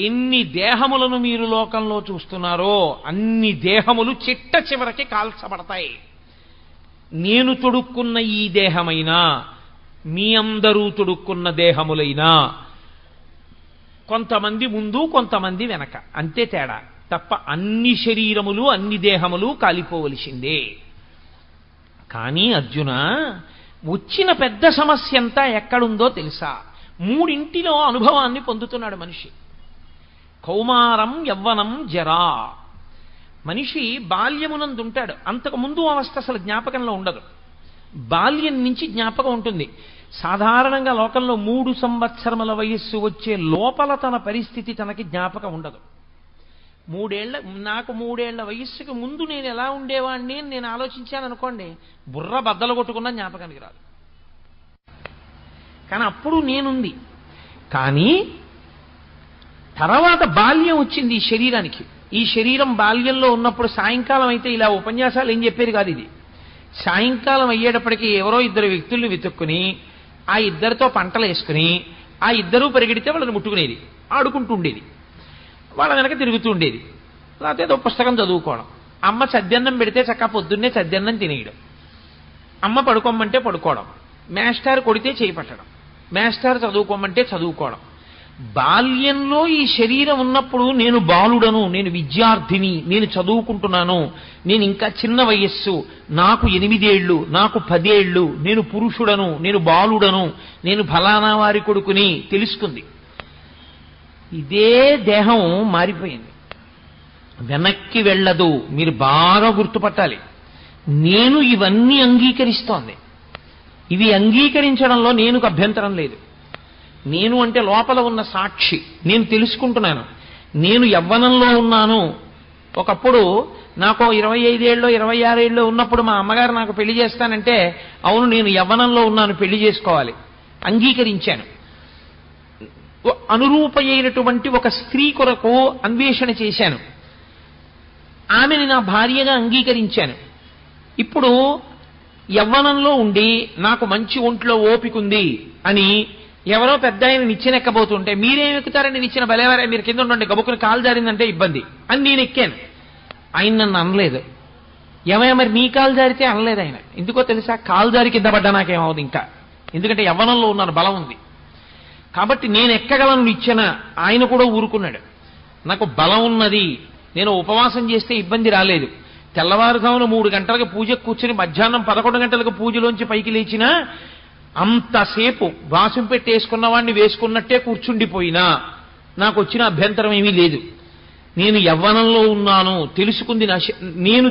ఎన్ని దేహములను మీరు లోకంలో చూస్తున్నారో అన్ని దేహములు చిట్ట చివరికి కాల్చబడతాయి. నేను తొడుక్కున్న ఈ దేహమైనా, మీ అందరూ తొడుక్కున్న దేహములైనా కొంతమంది ముందు కొంతమంది వెనక, అంతే తేడా తప్ప అన్ని శరీరములు అన్ని దేహములు కాలిపోవలసిందే. కానీ అర్జున, వచ్చిన పెద్ద సమస్య అంతా ఎక్కడుందో తెలుసా? మూడింటిలో అనుభవాన్ని పొందుతున్నాడు మనిషి. కౌమారం యవ్వనం జరా. మనిషి బాల్యమునందుంటాడు, అంతకు ముందు అవస్థ అసలు జ్ఞాపకంలో ఉండదు. బాల్యం నుంచి జ్ఞాపకం ఉంటుంది. సాధారణంగా లోకంలో 3 సంవత్సరముల వయస్సు వచ్చే లోపల తన పరిస్థితి తనకి జ్ఞాపకం ఉండదు. నాకు 3 ఏళ్ల వయస్సుకు ముందు నేను ఎలా ఉండేవాడిని అని నేను ఆలోచించాను అనుకోండి, బుర్ర బద్దలు కొట్టుకున్న జ్ఞాపకానికి రాదు. కానీ అప్పుడు నేనుంది. కానీ తర్వాత బాల్యం వచ్చింది ఈ శరీరానికి. ఈ శరీరం బాల్యంలో ఉన్నప్పుడు సాయంకాలం అయితే ఇలా ఉపన్యాసాలు ఏం చెప్పేది కాదు. ఇది సాయంకాలం అయ్యేటప్పటికీ ఎవరో 2 వ్యక్తుల్ని వెతుక్కుని ఆ 2తో పంటలు వేసుకుని ఆ 2 పరిగెడితే వాళ్ళని ముట్టుకునేది, ఆడుకుంటూ ఉండేది. వాళ్ళ వెనక తిరుగుతూ ఉండేది. లేకపోతే ఏదో పుస్తకం చదువుకోవడం. అమ్మ చద్దన్నం పెడితే చక్కగా పొద్దున్నే చద్దన్నం తినేయడం, అమ్మ పడుకోమంటే పడుకోవడం, మేస్టార్ కొడితే చేయి పట్టడం, మేస్టార్ చదువుకోమంటే చదువుకోవడం. బాల్యంలో ఈ శరీరం ఉన్నప్పుడు నేను బాలుడను, నేను విద్యార్థిని, నేను చదువుకుంటున్నాను, నేను ఇంకా చిన్న వయస్సు, నాకు 8 ఏళ్ళు, నాకు 10 ఏళ్ళు, నేను పురుషుడను, నేను బాలుడను, నేను ఫలానా వారి కొడుకుని తెలుసుకుంది. ఇదే దేహం మారిపోయింది, వెనక్కి వెళ్ళదు. మీరు బాగా గుర్తుపట్టాలి. నేను ఇవన్నీ అంగీకరిస్తోంది. ఇవి అంగీకరించడంలో నేనుకు అభ్యంతరం లేదు. నేను అంటే లోపల ఉన్న సాక్షి, నేను తెలుసుకుంటున్నాను. నేను యవ్వనంలో ఉన్నాను. ఒకప్పుడు నాకు 25 ఏళ్ళో 26 ఏళ్ళో ఉన్నప్పుడు మా అమ్మగారు నాకు పెళ్లి చేస్తానంటే అవును నేను యవ్వనంలో ఉన్నాను, పెళ్లి చేసుకోవాలి, అంగీకరించాను. అనురూపైనటువంటి ఒక స్త్రీ కొరకు అన్వేషణ చేశాను, ఆమెని నా భార్యగా అంగీకరించాను. ఇప్పుడు యవ్వనంలో ఉండి నాకు మంచి ఒంట్లో ఓపికంది అని ఎవరో పెద్ద ఆయన నిచ్చెనెక్కబోతుంటే మీరేం ఎక్కుతారండి నిచ్చెన, బలేవారే మీరు కింద ఉండండి, గబుక్కుని కాలు జారిందంటే ఇబ్బంది అని నేను ఎక్కాను. ఆయన నన్ను అనలేదు. ఏమయ్యా మరి నీ కాలు జారితే అనలేదు ఆయన. ఎందుకో తెలుసా? కాలు జారి కింద పడ్డా నాకేమవుతుంది ఇంకా, ఎందుకంటే యవ్వనంలో ఉన్నాను, బలం ఉంది కాబట్టి నేను ఎక్కగలను నిచ్చెన. ఆయన కూడా ఊరుకున్నాడు. నాకు బలం ఉన్నది, నేను ఉపవాసం చేస్తే ఇబ్బంది రాలేదు. తెల్లవారుజామున 3 గంటలకు పూజకు కూర్చుని మధ్యాహ్నం 11 గంటలకు పూజలోంచి పైకి లేచినా అంతసేపు వాసం పెట్టేసుకున్న వాడిని వేసుకున్నట్టే కూర్చుండిపోయినా నాకు వచ్చిన అభ్యంతరం ఏమీ లేదు. నేను యవ్వనంలో ఉన్నాను, తెలుసుకుంది నేను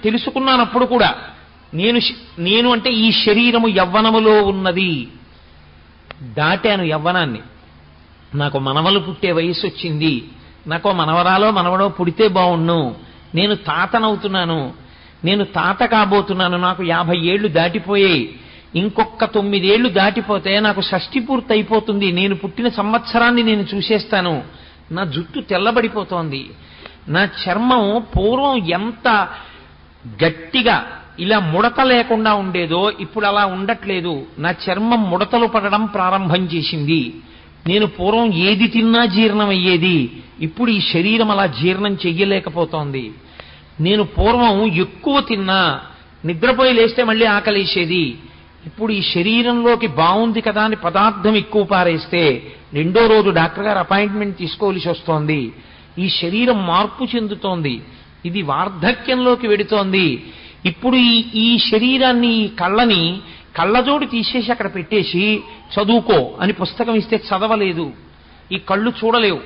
తెలుసుకున్నానప్పుడు కూడా నేను అంటే ఈ శరీరము యవ్వనములో ఉన్నది. దాటాను యవ్వనాన్ని. నాకు మనవలు పుట్టే వయసు వచ్చింది, నాకు మనవరాలో మనవడో పుడితే బావుణ్ణు, నేను తాతనవుతున్నాను, నేను తాత కాబోతున్నాను, నాకు 50 ఏళ్లు దాటిపోయాయి, ఇంకొక 9 ఏళ్లు దాటిపోతే నాకు షష్ఠి పూర్తి అయిపోతుంది, నేను పుట్టిన సంవత్సరాన్ని నేను చూసేస్తాను, నా జుట్టు తెల్లబడిపోతోంది, నా చర్మం పూర్వం ఎంత గట్టిగా ఇలా ముడత లేకుండా ఉండేదో ఇప్పుడు అలా ఉండట్లేదు, నా చర్మం ముడతలు పడడం ప్రారంభం చేసింది, నేను పూర్వం ఏది తిన్నా జీర్ణమయ్యేది, ఇప్పుడు ఈ శరీరం అలా జీర్ణం చెయ్యలేకపోతోంది, నేను పూర్వం ఎక్కువ తిన్నా నిద్రపోయి లేస్తే మళ్ళీ ఆకలేసేది, ఇప్పుడు ఈ శరీరంలోకి బాగుంది కదా అని పదార్థం ఎక్కువ పారేస్తే 2వ రోజు డాక్టర్ గారు అపాయింట్మెంట్ తీసుకోవలసి వస్తోంది, ఈ శరీరం మార్పు చెందుతోంది, ఇది వార్ధక్యంలోకి వెడుతోంది. ఇప్పుడు ఈ శరీరాన్ని, ఈ కళ్ళని కళ్ళజోడు తీసేసి అక్కడ పెట్టేసి చదువుకో అని పుస్తకం ఇస్తే చదవలేదు, ఈ కళ్ళు చూడలేవు,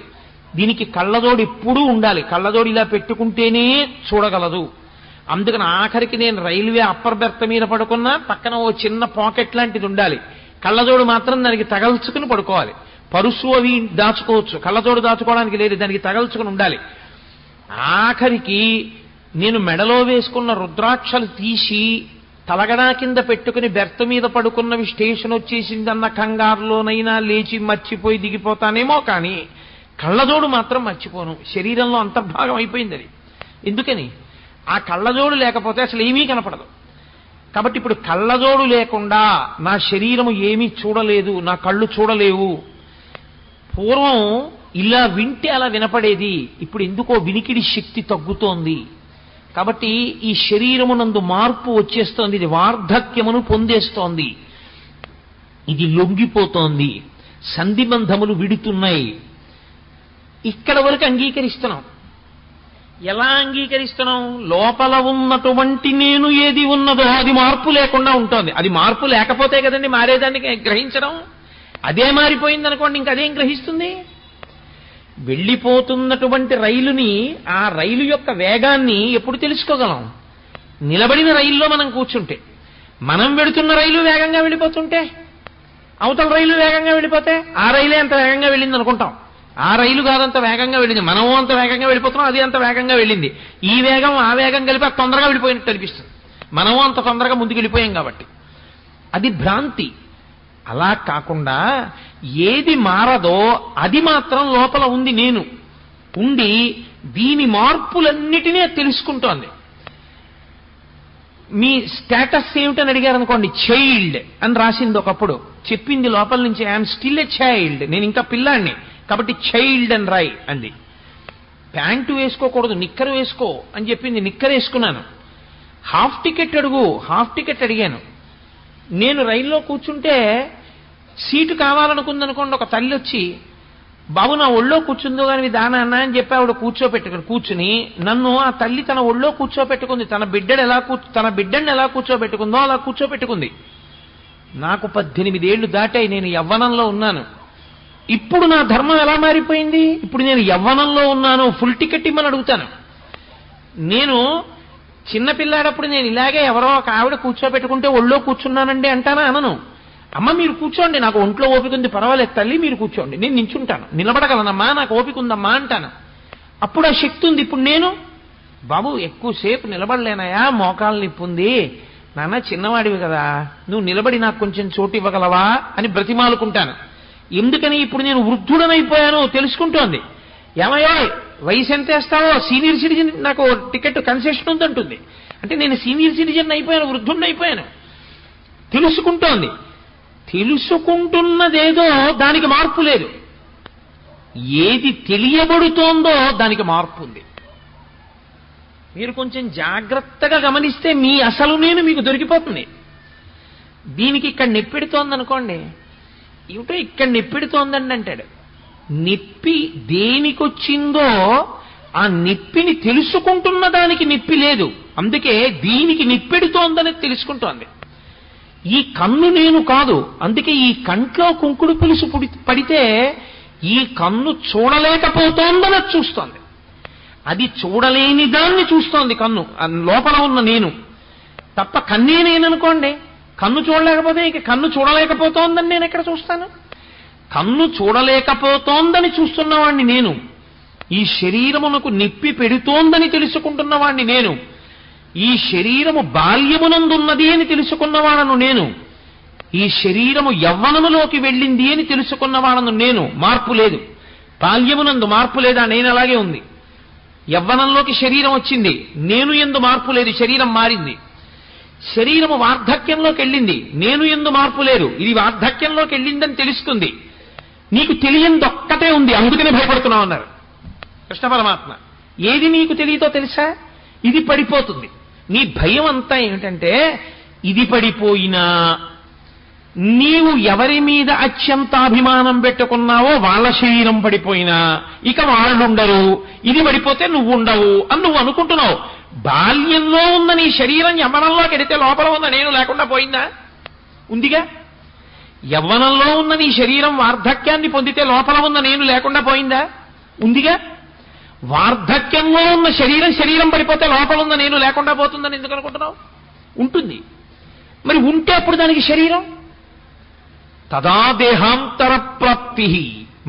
దీనికి కళ్ళజోడు ఎప్పుడూ ఉండాలి, కళ్ళజోడు ఇలా పెట్టుకుంటేనే చూడగలదు. అందుకని ఆఖరికి నేను రైల్వే అప్పర్ బెర్త్ మీద పడుకున్నా పక్కన ఓ చిన్న పాకెట్ లాంటిది ఉండాలి, కళ్ళజోడు మాత్రం దానికి తగల్చుకుని పడుకోవాలి. పరుసు అవి దాచుకోవచ్చు, కళ్ళజోడు దాచుకోవడానికి లేదు, దానికి తగల్చుకుని ఉండాలి. ఆఖరికి నేను మెడలో వేసుకున్న రుద్రాక్షలు తీసి తలగడా కింద పెట్టుకుని బెర్త్ మీద పడుకున్నవి స్టేషన్ వచ్చేసిందన్న కంగారులోనైనా లేచి మర్చిపోయి దిగిపోతానేమో కానీ కళ్ళజోడు మాత్రం మర్చిపోను. శరీరంలో అంతర్భాగం అయిపోయింది అది. ఎందుకని? ఆ కళ్ళజోడు లేకపోతే అసలు ఏమీ కనపడదు. కాబట్టి ఇప్పుడు కళ్ళజోడు లేకుండా నా శరీరము ఏమీ చూడలేదు, నా కళ్ళు చూడలేవు. పూర్వం ఇలా వింటే అలా వినపడేది, ఇప్పుడు ఎందుకో వినికిడి శక్తి తగ్గుతోంది. కాబట్టి ఈ శరీరమునందు మార్పు వచ్చేస్తోంది, ఇది వార్ధక్యమును పొందేస్తోంది, ఇది లొంగిపోతోంది, సంధిబంధములు విడుతున్నాయి. ఇక్కడ వరకు అంగీకరిస్తున్నాం. ఎలా అంగీకరిస్తున్నాం? లోపల ఉన్నటువంటి నేను ఏది ఉన్నదో అది మార్పు లేకుండా ఉంటుంది. అది మార్పు లేకపోతే కదండి మారేదాన్ని గ్రహించడం. అదే మారిపోయింది అనుకోండి, ఇంకదేం గ్రహిస్తుంది? వెళ్ళిపోతున్నటువంటి రైలుని, ఆ రైలు యొక్క వేగాన్ని ఎప్పుడు తెలుసుకోగలం? నిలబడిన రైల్లో మనం కూర్చుంటే. మనం వెళుతున్న రైలు వేగంగా వెళ్ళిపోతుంటే, అవతల రైలు వేగంగా వెళ్ళిపోతే ఆ రైలే అంత వేగంగా వెళ్ళింది అనుకుంటాం. ఆ రైలు కాదంత వేగంగా వెళ్ళింది, మనము అంత వేగంగా వెళ్ళిపోతున్నాం, అది అంత వేగంగా వెళ్ళింది. ఈ వేగం ఆ వేగం కలిపి అది తొందరగా వెళ్ళిపోయినట్టు అనిపిస్తుంది, మనము అంత తొందరగా ముందుకు వెళ్ళిపోయాం కాబట్టి. అది భ్రాంతి. అలా కాకుండా ఏది మారదో అది మాత్రం లోపల ఉంది, నేను ఉండి దీని మార్పులన్నిటినీ తెలుసుకుంటోంది. మీ స్టేటస్ ఏమిటని అడిగారు అనుకోండి, చైల్డ్ అని రాసింది ఒకప్పుడు, చెప్పింది లోపల నుంచి ఐఎమ్ స్టిల్ ఎ చైల్డ్, నేను ఇంకా పిల్లాడిని కాబట్టి చైల్డ్ అని రాయి అంది. ప్యాంటు వేసుకోకూడదు, నిక్కరు వేసుకో అని చెప్పింది, నిక్కరు వేసుకున్నాను. హాఫ్ టికెట్ అడుగు, హాఫ్ టికెట్ అడిగాను. నేను రైల్లో కూర్చుంటే సీటు కావాలనుకుందనుకోండి, ఒక తల్లి వచ్చి బాబు నా ఒళ్ళో కూర్చుందో కానీ దానా అన్న అని చెప్పి ఆవిడ కూర్చొని నన్ను ఆ తల్లి తన ఒళ్ళో కూర్చోపెట్టుకుంది. తన బిడ్డని ఎలా కూర్చోబెట్టుకుందో అలా కూర్చోపెట్టుకుంది. నాకు 18 ఏళ్లు దాటాయి, నేను యవ్వనంలో ఉన్నాను. ఇప్పుడు నా ధర్మం ఎలా మారిపోయింది? ఇప్పుడు నేను యవ్వనంలో ఉన్నాను, ఫుల్ టికెట్ ఇమ్మని అడుగుతాను. నేను చిన్నపిల్లాడప్పుడు నేను ఇలాగే ఎవరో ఒక ఆవిడ కూర్చోబెట్టుకుంటే ఒళ్ళో కూర్చున్నానండి అంటానా? అనను. అమ్మ మీరు కూర్చోండి, నాకు ఒంట్లో ఓపిక ఉంది, పర్వాలేదు తల్లి మీరు కూర్చోండి, నేను నించుంటాను, నిలబడగలనమ్మా, నాకు ఓపిక ఉందమ్మా అంటాను. అప్పుడు ఆ శక్తి ఉంది. ఇప్పుడు నేను బాబు ఎక్కువసేపు నిలబడలేనయా, మోకాలు నొప్పి ఉంది, నాన్న చిన్నవాడివి కదా, నువ్వు నిలబడి నాకు కొంచెం చోటు ఇవ్వగలవా అని బ్రతిమాలుకుంటాను. ఎందుకని? ఇప్పుడు నేను వృద్ధుడనైపోయాను తెలుసుకుంటోంది. ఏమయ్యో వయసు ఎంత వేస్తావో, సీనియర్ సిటిజన్ నాకు టికెట్ కన్సెషన్ ఉందంటుంది. అంటే నేను సీనియర్ సిటిజన్ అయిపోయాను, వృద్ధుడిని అయిపోయాను. తెలుసుకుంటోంది. తెలుసుకుంటున్నదేదో దానికి మార్పు లేదు. ఏది తెలియబడుతోందో దానికి మార్పు ఉంది. మీరు కొంచెం జాగ్రత్తగా గమనిస్తే మీ అసలు నేను మీకు దొరికిపోతుంది. దీనికి ఇక్కడ నెప్పెడుతోందనుకోండి, ఏమిటో ఇక్కడ నెప్పెడుతోందండి అంటాడు. నొప్పి దేనికొచ్చిందో ఆ నొప్పిని తెలుసుకుంటున్న దానికి నొప్పి లేదు, అందుకే దీనికి నొప్పెడుతోందని తెలుసుకుంటోంది. ఈ కన్ను నేను కాదు, అందుకే ఈ కంట్లో కుంకుడు పులుసు పడితే ఈ కన్ను చూడలేకపోతోందని చూస్తోంది. అది చూడలేని దాన్ని చూస్తోంది కన్ను, లోపల ఉన్న నేను తప్ప. కన్నే నేననుకోండి, కన్ను చూడలేకపోతే ఇక కన్ను చూడలేకపోతోందని నేను ఎక్కడ చూస్తాను? కన్ను చూడలేకపోతోందని చూస్తున్నవాణ్ణి నేను. ఈ శరీరమునకు నొప్పి పెడుతోందని తెలుసుకుంటున్నవాణ్ణి నేను. ఈ శరీరము బాల్యమునందున్నది అని తెలుసుకున్నవాడను నేను. ఈ శరీరము యవ్వనములోకి వెళ్ళింది అని తెలుసుకున్నవాడను నేను. మార్పు లేదు. బాల్యమునందు మార్పు లేదా, నేను అలాగే ఉంది. యవ్వనంలోకి శరీరం వచ్చింది, నేను ఎందు మార్పు లేదు, శరీరం మారింది. శరీరము వార్ధక్యంలోకి వెళ్ళింది, నేను ఎందు మార్పు లేదు, ఇది వార్ధక్యంలోకి వెళ్ళిందని తెలుస్తుంది. నీకు తెలియందొక్కటే ఉంది, అందుకనే భయపడుతున్నావు అన్నారు కృష్ణ పరమాత్మ. ఏది నీకు తెలియదో తెలుసా? ఇది పడిపోతుంది. నీ భయం అంతా ఏమిటంటే, ఇది పడిపోయినా నీవు ఎవరి మీద అత్యంతాభిమానం పెట్టుకున్నావో వాళ్ళ శరీరం పడిపోయినా ఇక వాళ్ళుండరు, ఇది పడిపోతే నువ్వు ఉండవు అని నువ్వు అనుకుంటున్నావు. బాల్యంలో ఉన్న నీ శరీరం యవ్వనంలోకి వెడితే లోపల ఉన్న నేను లేకుండా పోయిందా? ఉందిగా. యవ్వనంలో ఉన్న నీ శరీరం వార్ధక్యాన్ని పొందితే లోపల ఉన్న నేను లేకుండా పోయిందా? ఉందిగా. వార్ధక్యంలో ఉన్న శరీరం పడిపోతే లోపల ఉన్న నేను లేకుండా పోతుందని ఎందుకు అనుకుంటున్నావు? ఉంటుంది. మరి ఉంటే అప్పుడు దానికి శరీరం తదా దేహాంతర ప్రాప్తి,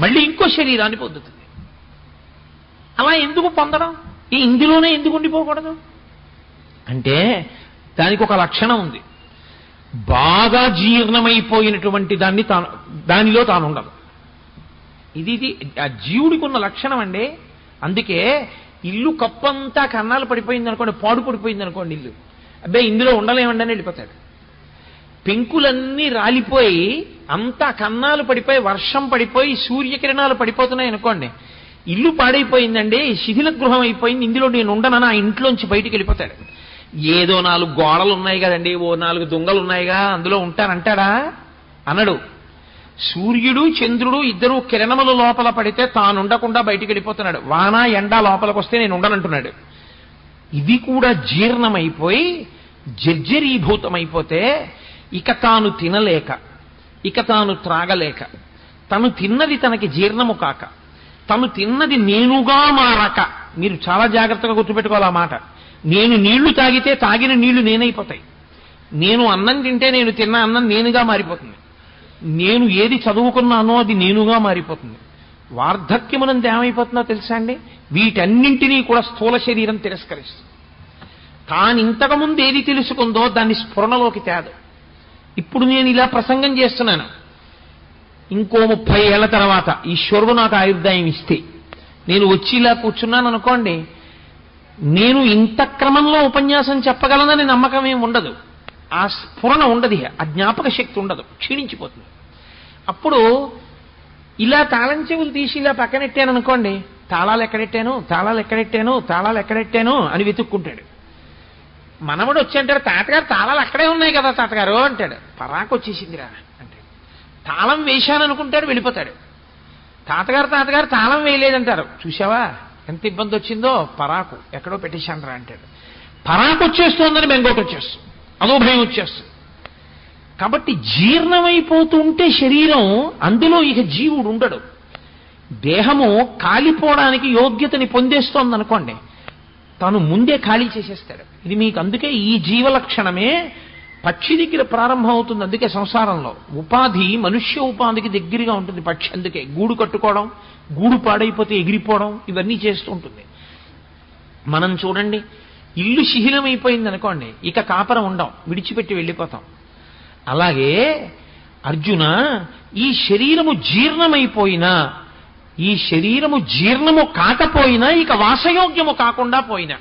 మళ్ళీ ఇంకో శరీరాన్ని పొందుతుంది. అలా ఎందుకు పొందడం? ఇందులోనే ఎందుకు ఉండిపోకూడదు? అంటే దానికి ఒక లక్షణం ఉంది. బాగా జీర్ణమైపోయినటువంటి దానిలో తాను ఉండదు. ఇది ఆ జీవుడికి ఉన్న లక్షణం అండి. అందుకే ఇల్లు కప్పంతా కన్నాలు పడిపోయింది అనుకోండి, పాడు పడిపోయింది అనుకోండి ఇల్లు, అబ్బాయి ఇందులో ఉండలేమండి అని వెళ్ళిపోతాడు. పెంకులన్నీ రాలిపోయి అంతా కన్నాలు పడిపోయి వర్షం పడిపోయి సూర్యకిరణాలు పడిపోతున్నాయి అనుకోండి, ఇల్లు పాడైపోయిందండి, శిథిల గృహం అయిపోయింది, ఇందులో నేను ఉండనని ఆ ఇంట్లోంచి బయటికి వెళ్ళిపోతాడు. ఏదో 4 గోడలు ఉన్నాయి కదండి, ఓ 4 దొంగలు ఉన్నాయిగా అందులో ఉంటానంటాడా? అనడు. సూర్యుడు చంద్రుడు ఇద్దరు కిరణముల లోపల పడితే తానుండకుండా బయటికి వెళ్ళిపోతున్నాడు. వాన ఎండ లోపలికి వస్తే నేను ఉండనంటున్నాడు. ఇది కూడా జీర్ణమైపోయి జర్జరీభూతమైపోతే ఇక తాను తినలేక, ఇక తాను త్రాగలేక, తను తిన్నది తనకి జీర్ణము కాక, తను తిన్నది నేనుగా మారక. మీరు చాలా జాగ్రత్తగా గుర్తుపెట్టుకోవాలి ఆ మాట. నేను నీళ్లు తాగితే తాగిన నీళ్లు నేనైపోతాయి. నేను అన్నం తింటే నేను తిన్న అన్నం నేనుగా మారిపోతుంది. నేను ఏది చదువుకున్నానో అది నేనుగా మారిపోతుంది. వార్ధక్యమునందు ఏమైపోతుందో తెలుసా అండి? వీటన్నింటినీ కూడా స్థూల శరీరం తిరస్కరిస్తుంది. తాను ఇంతకుముందు ఏది తెలుసుకుందో దాన్ని స్ఫురణలోకి తేదు. ఇప్పుడు నేను ఇలా ప్రసంగం చేస్తున్నాను, ఇంకో 30 ఏళ్ల తర్వాత ఈశ్వరుడు నాకు ఆయుర్దాయం ఇస్తే నేను వచ్చి ఇలా కూర్చున్నాను అనుకోండి, నేను ఇంత క్రమంలో ఉపన్యాసం చెప్పగలనని నమ్మకం ఏమి ఉండదు. ఆ స్ఫురణ ఉండదు, ఆ జ్ఞాపక శక్తి ఉండదు, క్షీణించిపోతుంది. అప్పుడు ఇలా తాళం చెవులు తీసి ఇలా పక్కనెట్టాను అనుకోండి, తాళాలు ఎక్కడెట్టాను అని వెతుక్కుంటాడు. మనవడు వచ్చి అంటాడు, తాతగారు తాళాలు అక్కడే ఉన్నాయి కదా తాతగారు అంటాడు. పరాకు వచ్చేసిందిరా అంటే తాళం వేశాననుకుంటాడు, వెళ్ళిపోతాడు. తాతగారు తాళం వేయలేదంటారు. చూసావా ఎంత ఇబ్బంది వచ్చిందో, పరాకు ఎక్కడో పెట్టేశానరా అంటాడు. పరాకు వచ్చేస్తోందని బెంగోటి వచ్చేస్తుంది, అదో భయం వచ్చేస్తుంది. కాబట్టి జీర్ణమైపోతుంటే శరీరం, అందులో ఇక జీవుడు ఉండడు. దేహము కాలిపోవడానికి యోగ్యతని పొందేస్తోందనుకోండి, తాను ముందే ఖాళీ చేసేస్తాడు. ఇది మీకు అందుకే ఈ జీవలక్షణమే పక్షి దగ్గర ప్రారంభం అవుతుంది. అందుకే సంసారంలో ఉపాధి మనుష్య ఉపాధికి దగ్గరగా ఉంటుంది పక్షి. అందుకే గూడు కట్టుకోవడం, గూడు పాడైపోతే ఎగిరిపోవడం, ఇవన్నీ చేస్తూ ఉంటుంది. మనం చూడండి, ఇల్లు శిథిలమైపోయింది అనుకోండి, ఇక కాపరం ఉండం, విడిచిపెట్టి వెళ్ళిపోతాం. అలాగే అర్జున, ఈ శరీరము జీర్ణమైపోయినా, ఈ శరీరము జీర్ణము కాకపోయినా, ఇక వాసయోగ్యము కాకుండా పోయినా,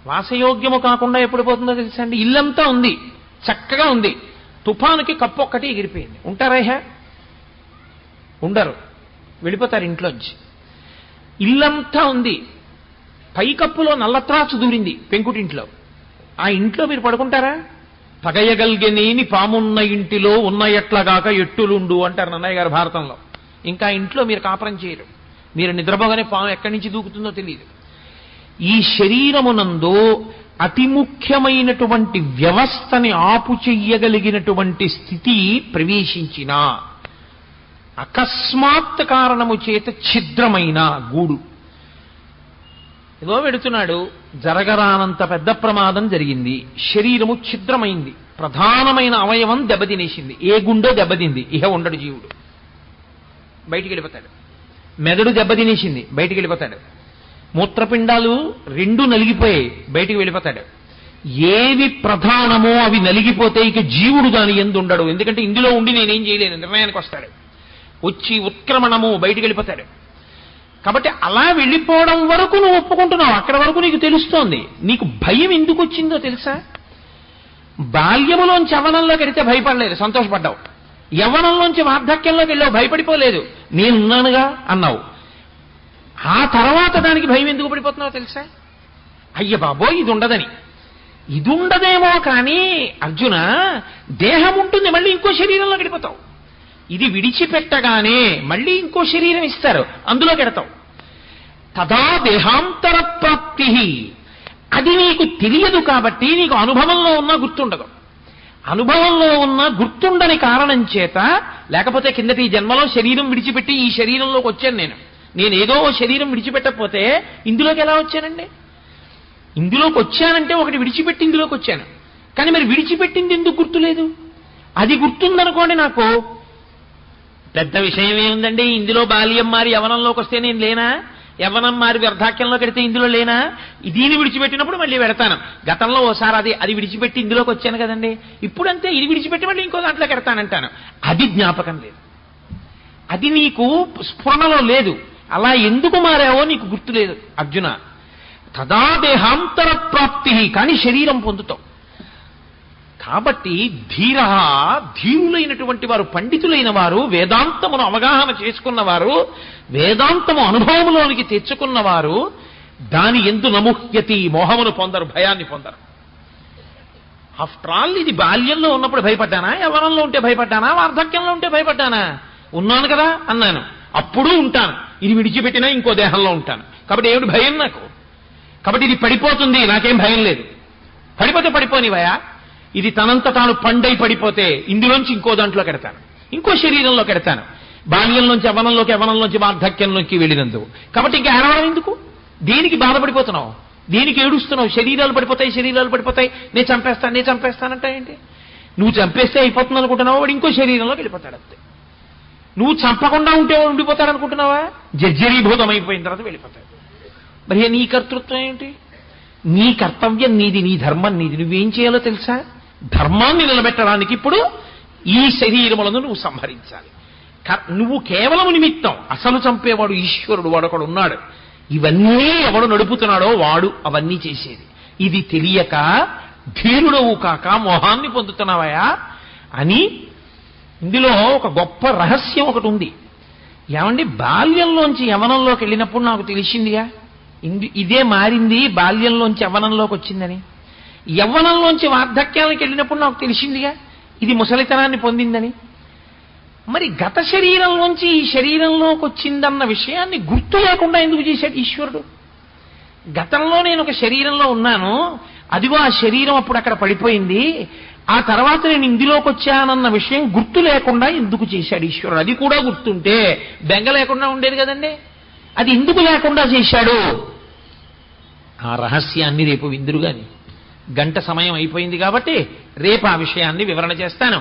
వాసయోగ్యము కాకుండా ఎప్పుడు పోతుందో తెలుసా అండి? ఇల్లంతా ఉంది, చక్కగా ఉంది, తుఫానుకి కప్పు ఒక్కటి ఎగిరిపోయింది. ఉంటారా? ఉండరు, వెళ్ళిపోతారు ఇంట్లోంచి. ఇల్లంతా ఉంది, పైకప్పులో నల్లత్రాసు దూరింది పెంకుటింట్లో, ఆ ఇంట్లో మీరు పడుకుంటారా? పగయగల్గెనేని పామున్న ఇంటిలో ఉన్న ఎట్లగాక ఎట్టులుండు అంటారు నన్నయ్య గారు భారతంలో. ఇంకా ఇంట్లో మీరు కాపురం చేయరు. మీరు నిద్రపోగానే పాము ఎక్కడి నుంచి దూకుతుందో తెలియదు. ఈ శరీరమునందు అతి ముఖ్యమైనటువంటి వ్యవస్థని ఆపు చెయ్యగలిగినటువంటి స్థితి ప్రవేశించిన అకస్మాత్ కారణము చేత ఛిద్రమైన గూడు, ఏదో వెడుతున్నాడు, జరగరానంత పెద్ద ప్రమాదం జరిగింది, శరీరము ఛిద్రమైంది, ప్రధానమైన అవయవం దెబ్బతినేసింది. ఏ గుండో దెబ్బతింది, ఇహ ఉండడు జీవుడు, బయటికి వెళ్ళిపోతాడు. మెదడు దెబ్బతినేసింది, బయటికి వెళ్ళిపోతాడు. మూత్రపిండాలు రెండు నలిగిపోయాయి, బయటికి వెళ్ళిపోతాడు. ఏవి ప్రధానమో అవి నలిగిపోతే ఇక జీవుడు దాని యందు ఉండడు. ఎందుకంటే ఇందులో ఉండి నేనేం చేయలేను నిర్ణయానికి వస్తాడు. వచ్చి ఉత్క్రమణము, బయటికి వెళ్ళిపోతాడు. కాబట్టి అలా వెళ్ళిపోవడం వరకు నువ్వు ఒప్పుకుంటున్నావు, అక్కడ వరకు నీకు తెలుస్తోంది. నీకు భయం ఎందుకు వచ్చిందో తెలుసా? బాల్యములోంచి యవ్వనంలోకి వెళితే భయపడలేదు, సంతోషపడ్డావు. యవ్వనంలోంచి వార్ధక్యంలోకి వెళ్ళావు, భయపడిపోలేదు, నేనున్నానుగా అన్నావు. ఆ తర్వాత దానికి భయం ఎందుకు పడిపోతున్నావో తెలుసా? అయ్య బాబో ఇది ఉండదని. ఇది ఉండదేమో కానీ అర్జున, దేహం ఉంటుంది, మళ్ళీ ఇంకో శరీరంలో గడిపోతావు. ఇది విడిచిపెట్టగానే మళ్ళీ ఇంకో శరీరం ఇస్తారు, అందులో గెడతావు. తదా దేహాంతర ప్రాప్తి, అది నీకు తెలియదు కాబట్టి నీకు అనుభవంలో ఉన్నా గుర్తుండదు. అనుభవంలో ఉన్న గుర్తుండని కారణం చేత, లేకపోతే కిందటి జన్మలో శరీరం విడిచిపెట్టి ఈ శరీరంలోకి వచ్చాను నేనేదో శరీరం విడిచిపెట్టకపోతే ఇందులోకి ఎలా వచ్చానండి? ఇందులోకి వచ్చానంటే ఒకటి విడిచిపెట్టి ఇందులోకి వచ్చాను. కానీ మరి విడిచిపెట్టింది ఎందుకు గుర్తులేదు? అది గుర్తుందనుకోండి, నాకు పెద్ద విషయం ఏముందండి, ఇందులో బాల్యం మారి యవ్వనంలోకి వస్తే నేను లేనా? యవ్వనం మారి వార్ధక్యంలోకి వెడితే ఇందులో లేనా? దీన్ని విడిచిపెట్టినప్పుడు మళ్ళీ పెడతాను. గతంలో ఓసారి అది విడిచిపెట్టి ఇందులోకి వచ్చాను కదండి, ఇప్పుడంతే ఇది విడిచిపెట్టి మళ్ళీ ఇంకో దాంట్లోకి పెడతానంటాను. అది జ్ఞాపకం లేదు, అది నీకు స్ఫురణలో లేదు. అలా ఎందుకు మారావో నీకు గుర్తులేదు అర్జున. తదా దేహాంతర ప్రాప్తి, కానీ శరీరం పొందుతావు. కాబట్టి ధీరులైనటువంటి వారు, పండితులైన వారు, వేదాంతమును అవగాహన చేసుకున్నవారు, వేదాంతము అనుభవంలోనికి తెచ్చుకున్నవారు దాని ఎందు నముహ్యతి, మోహమును పొందరు, భయాన్ని పొందరు. ఆఫ్టర్ ఆల్ ఇది బాల్యంలో ఉన్నప్పుడు భయపడ్డానా? యవ్వనంలో ఉంటే భయపడ్డానా? వార్ధక్యంలో ఉంటే భయపడ్డానా? ఉన్నాను కదా అన్నాను, అప్పుడు ఉంటాను. ఇది విడిచిపెట్టినా ఇంకో దేహంలో ఉంటాను. కాబట్టి ఏమిటి భయం నాకు? కాబట్టి ఇది పడిపోతుంది, నాకేం భయం లేదు. పడిపోతే పడిపోనివయా, ఇది తనంత తాను పండై పడిపోతే ఇందులోంచి ఇంకో దాంట్లో కెడతాను, ఇంకో శరీరంలో కెడతాను. బాల్యంలోంచి యవ్వనంలోకి, యవ్వనంలోంచి వార్ధక్యంలోకి వెళ్ళినందుకు. కాబట్టి ఇంకా ఏడవడం ఎందుకు? దేనికి బాధపడిపోతున్నావు? దేనికి ఏడుస్తున్నావు? శరీరాలు పడిపోతాయి, నేను చంపేస్తానంటా ఏంటి? నువ్వు చంపేస్తే అయిపోతుంది అనుకుంటున్నావా? వాడు ఇంకో శరీరంలోకి వెళ్ళిపోతాడు అంతే. నువ్వు చంపకుండా ఉంటే వాడు ఉండిపోతాడు అనుకుంటున్నావా? జర్జరీభూతం అయిపోయిన తర్వాత వెళ్ళిపోతాడు. మరి నీ కర్తృత్వం ఏంటి? నీ కర్తవ్యం నీది, నీ ధర్మం నీది. నువ్వేం చేయాలో తెలుసా? ధర్మాన్ని నిలబెట్టడానికి ఇప్పుడు ఈ శరీరములను నువ్వు సంహరించాలి. నువ్వు కేవలం నిమిత్తం, అసలు చంపేవాడు ఈశ్వరుడు, వాడొకడు ఉన్నాడు. ఇవన్నీ ఎవడు నడుపుతున్నాడో వాడు అవన్నీ చేసేది. ఇది తెలియక ధీరుడవు కాక మోహాన్ని పొందుతున్నావయా అని. ఇందులో ఒక గొప్ప రహస్యం ఒకటి ఉంది. ఏమండి బాల్యంలోంచి యవనంలోకి వెళ్ళినప్పుడు నాకు తెలిసిందిగా ఇదే మారింది, బాల్యంలోంచి యవ్వనంలోకి వచ్చిందని. యవ్వనంలోంచి వార్ధక్యానికి వెళ్ళినప్పుడు నాకు తెలిసిందిగా ఇది ముసలితనాన్ని పొందిందని. మరి గత శరీరంలోంచి ఈ శరీరంలోకి వచ్చిందన్న విషయాన్ని గుర్తు లేకుండా ఎందుకు చేశాడు ఈశ్వరుడు? గతంలో నేను ఒక శరీరంలో ఉన్నాను, అదిగో ఆ శరీరం అప్పుడు అక్కడ పడిపోయింది, ఆ తర్వాత నేను ఇందులోకి వచ్చానన్న విషయం గుర్తు లేకుండా ఎందుకు చేశాడు ఈశ్వరుడు? అది కూడా గుర్తుంటే బెంగ లేకుండా ఉండేది కదండి. అది ఎందుకు లేకుండా చేశాడు? ఆ రహస్యాన్ని రేపు విందురుగాని. గంట సమయం అయిపోయింది కాబట్టి రేపు ఆ విషయాన్ని వివరణ చేస్తాను.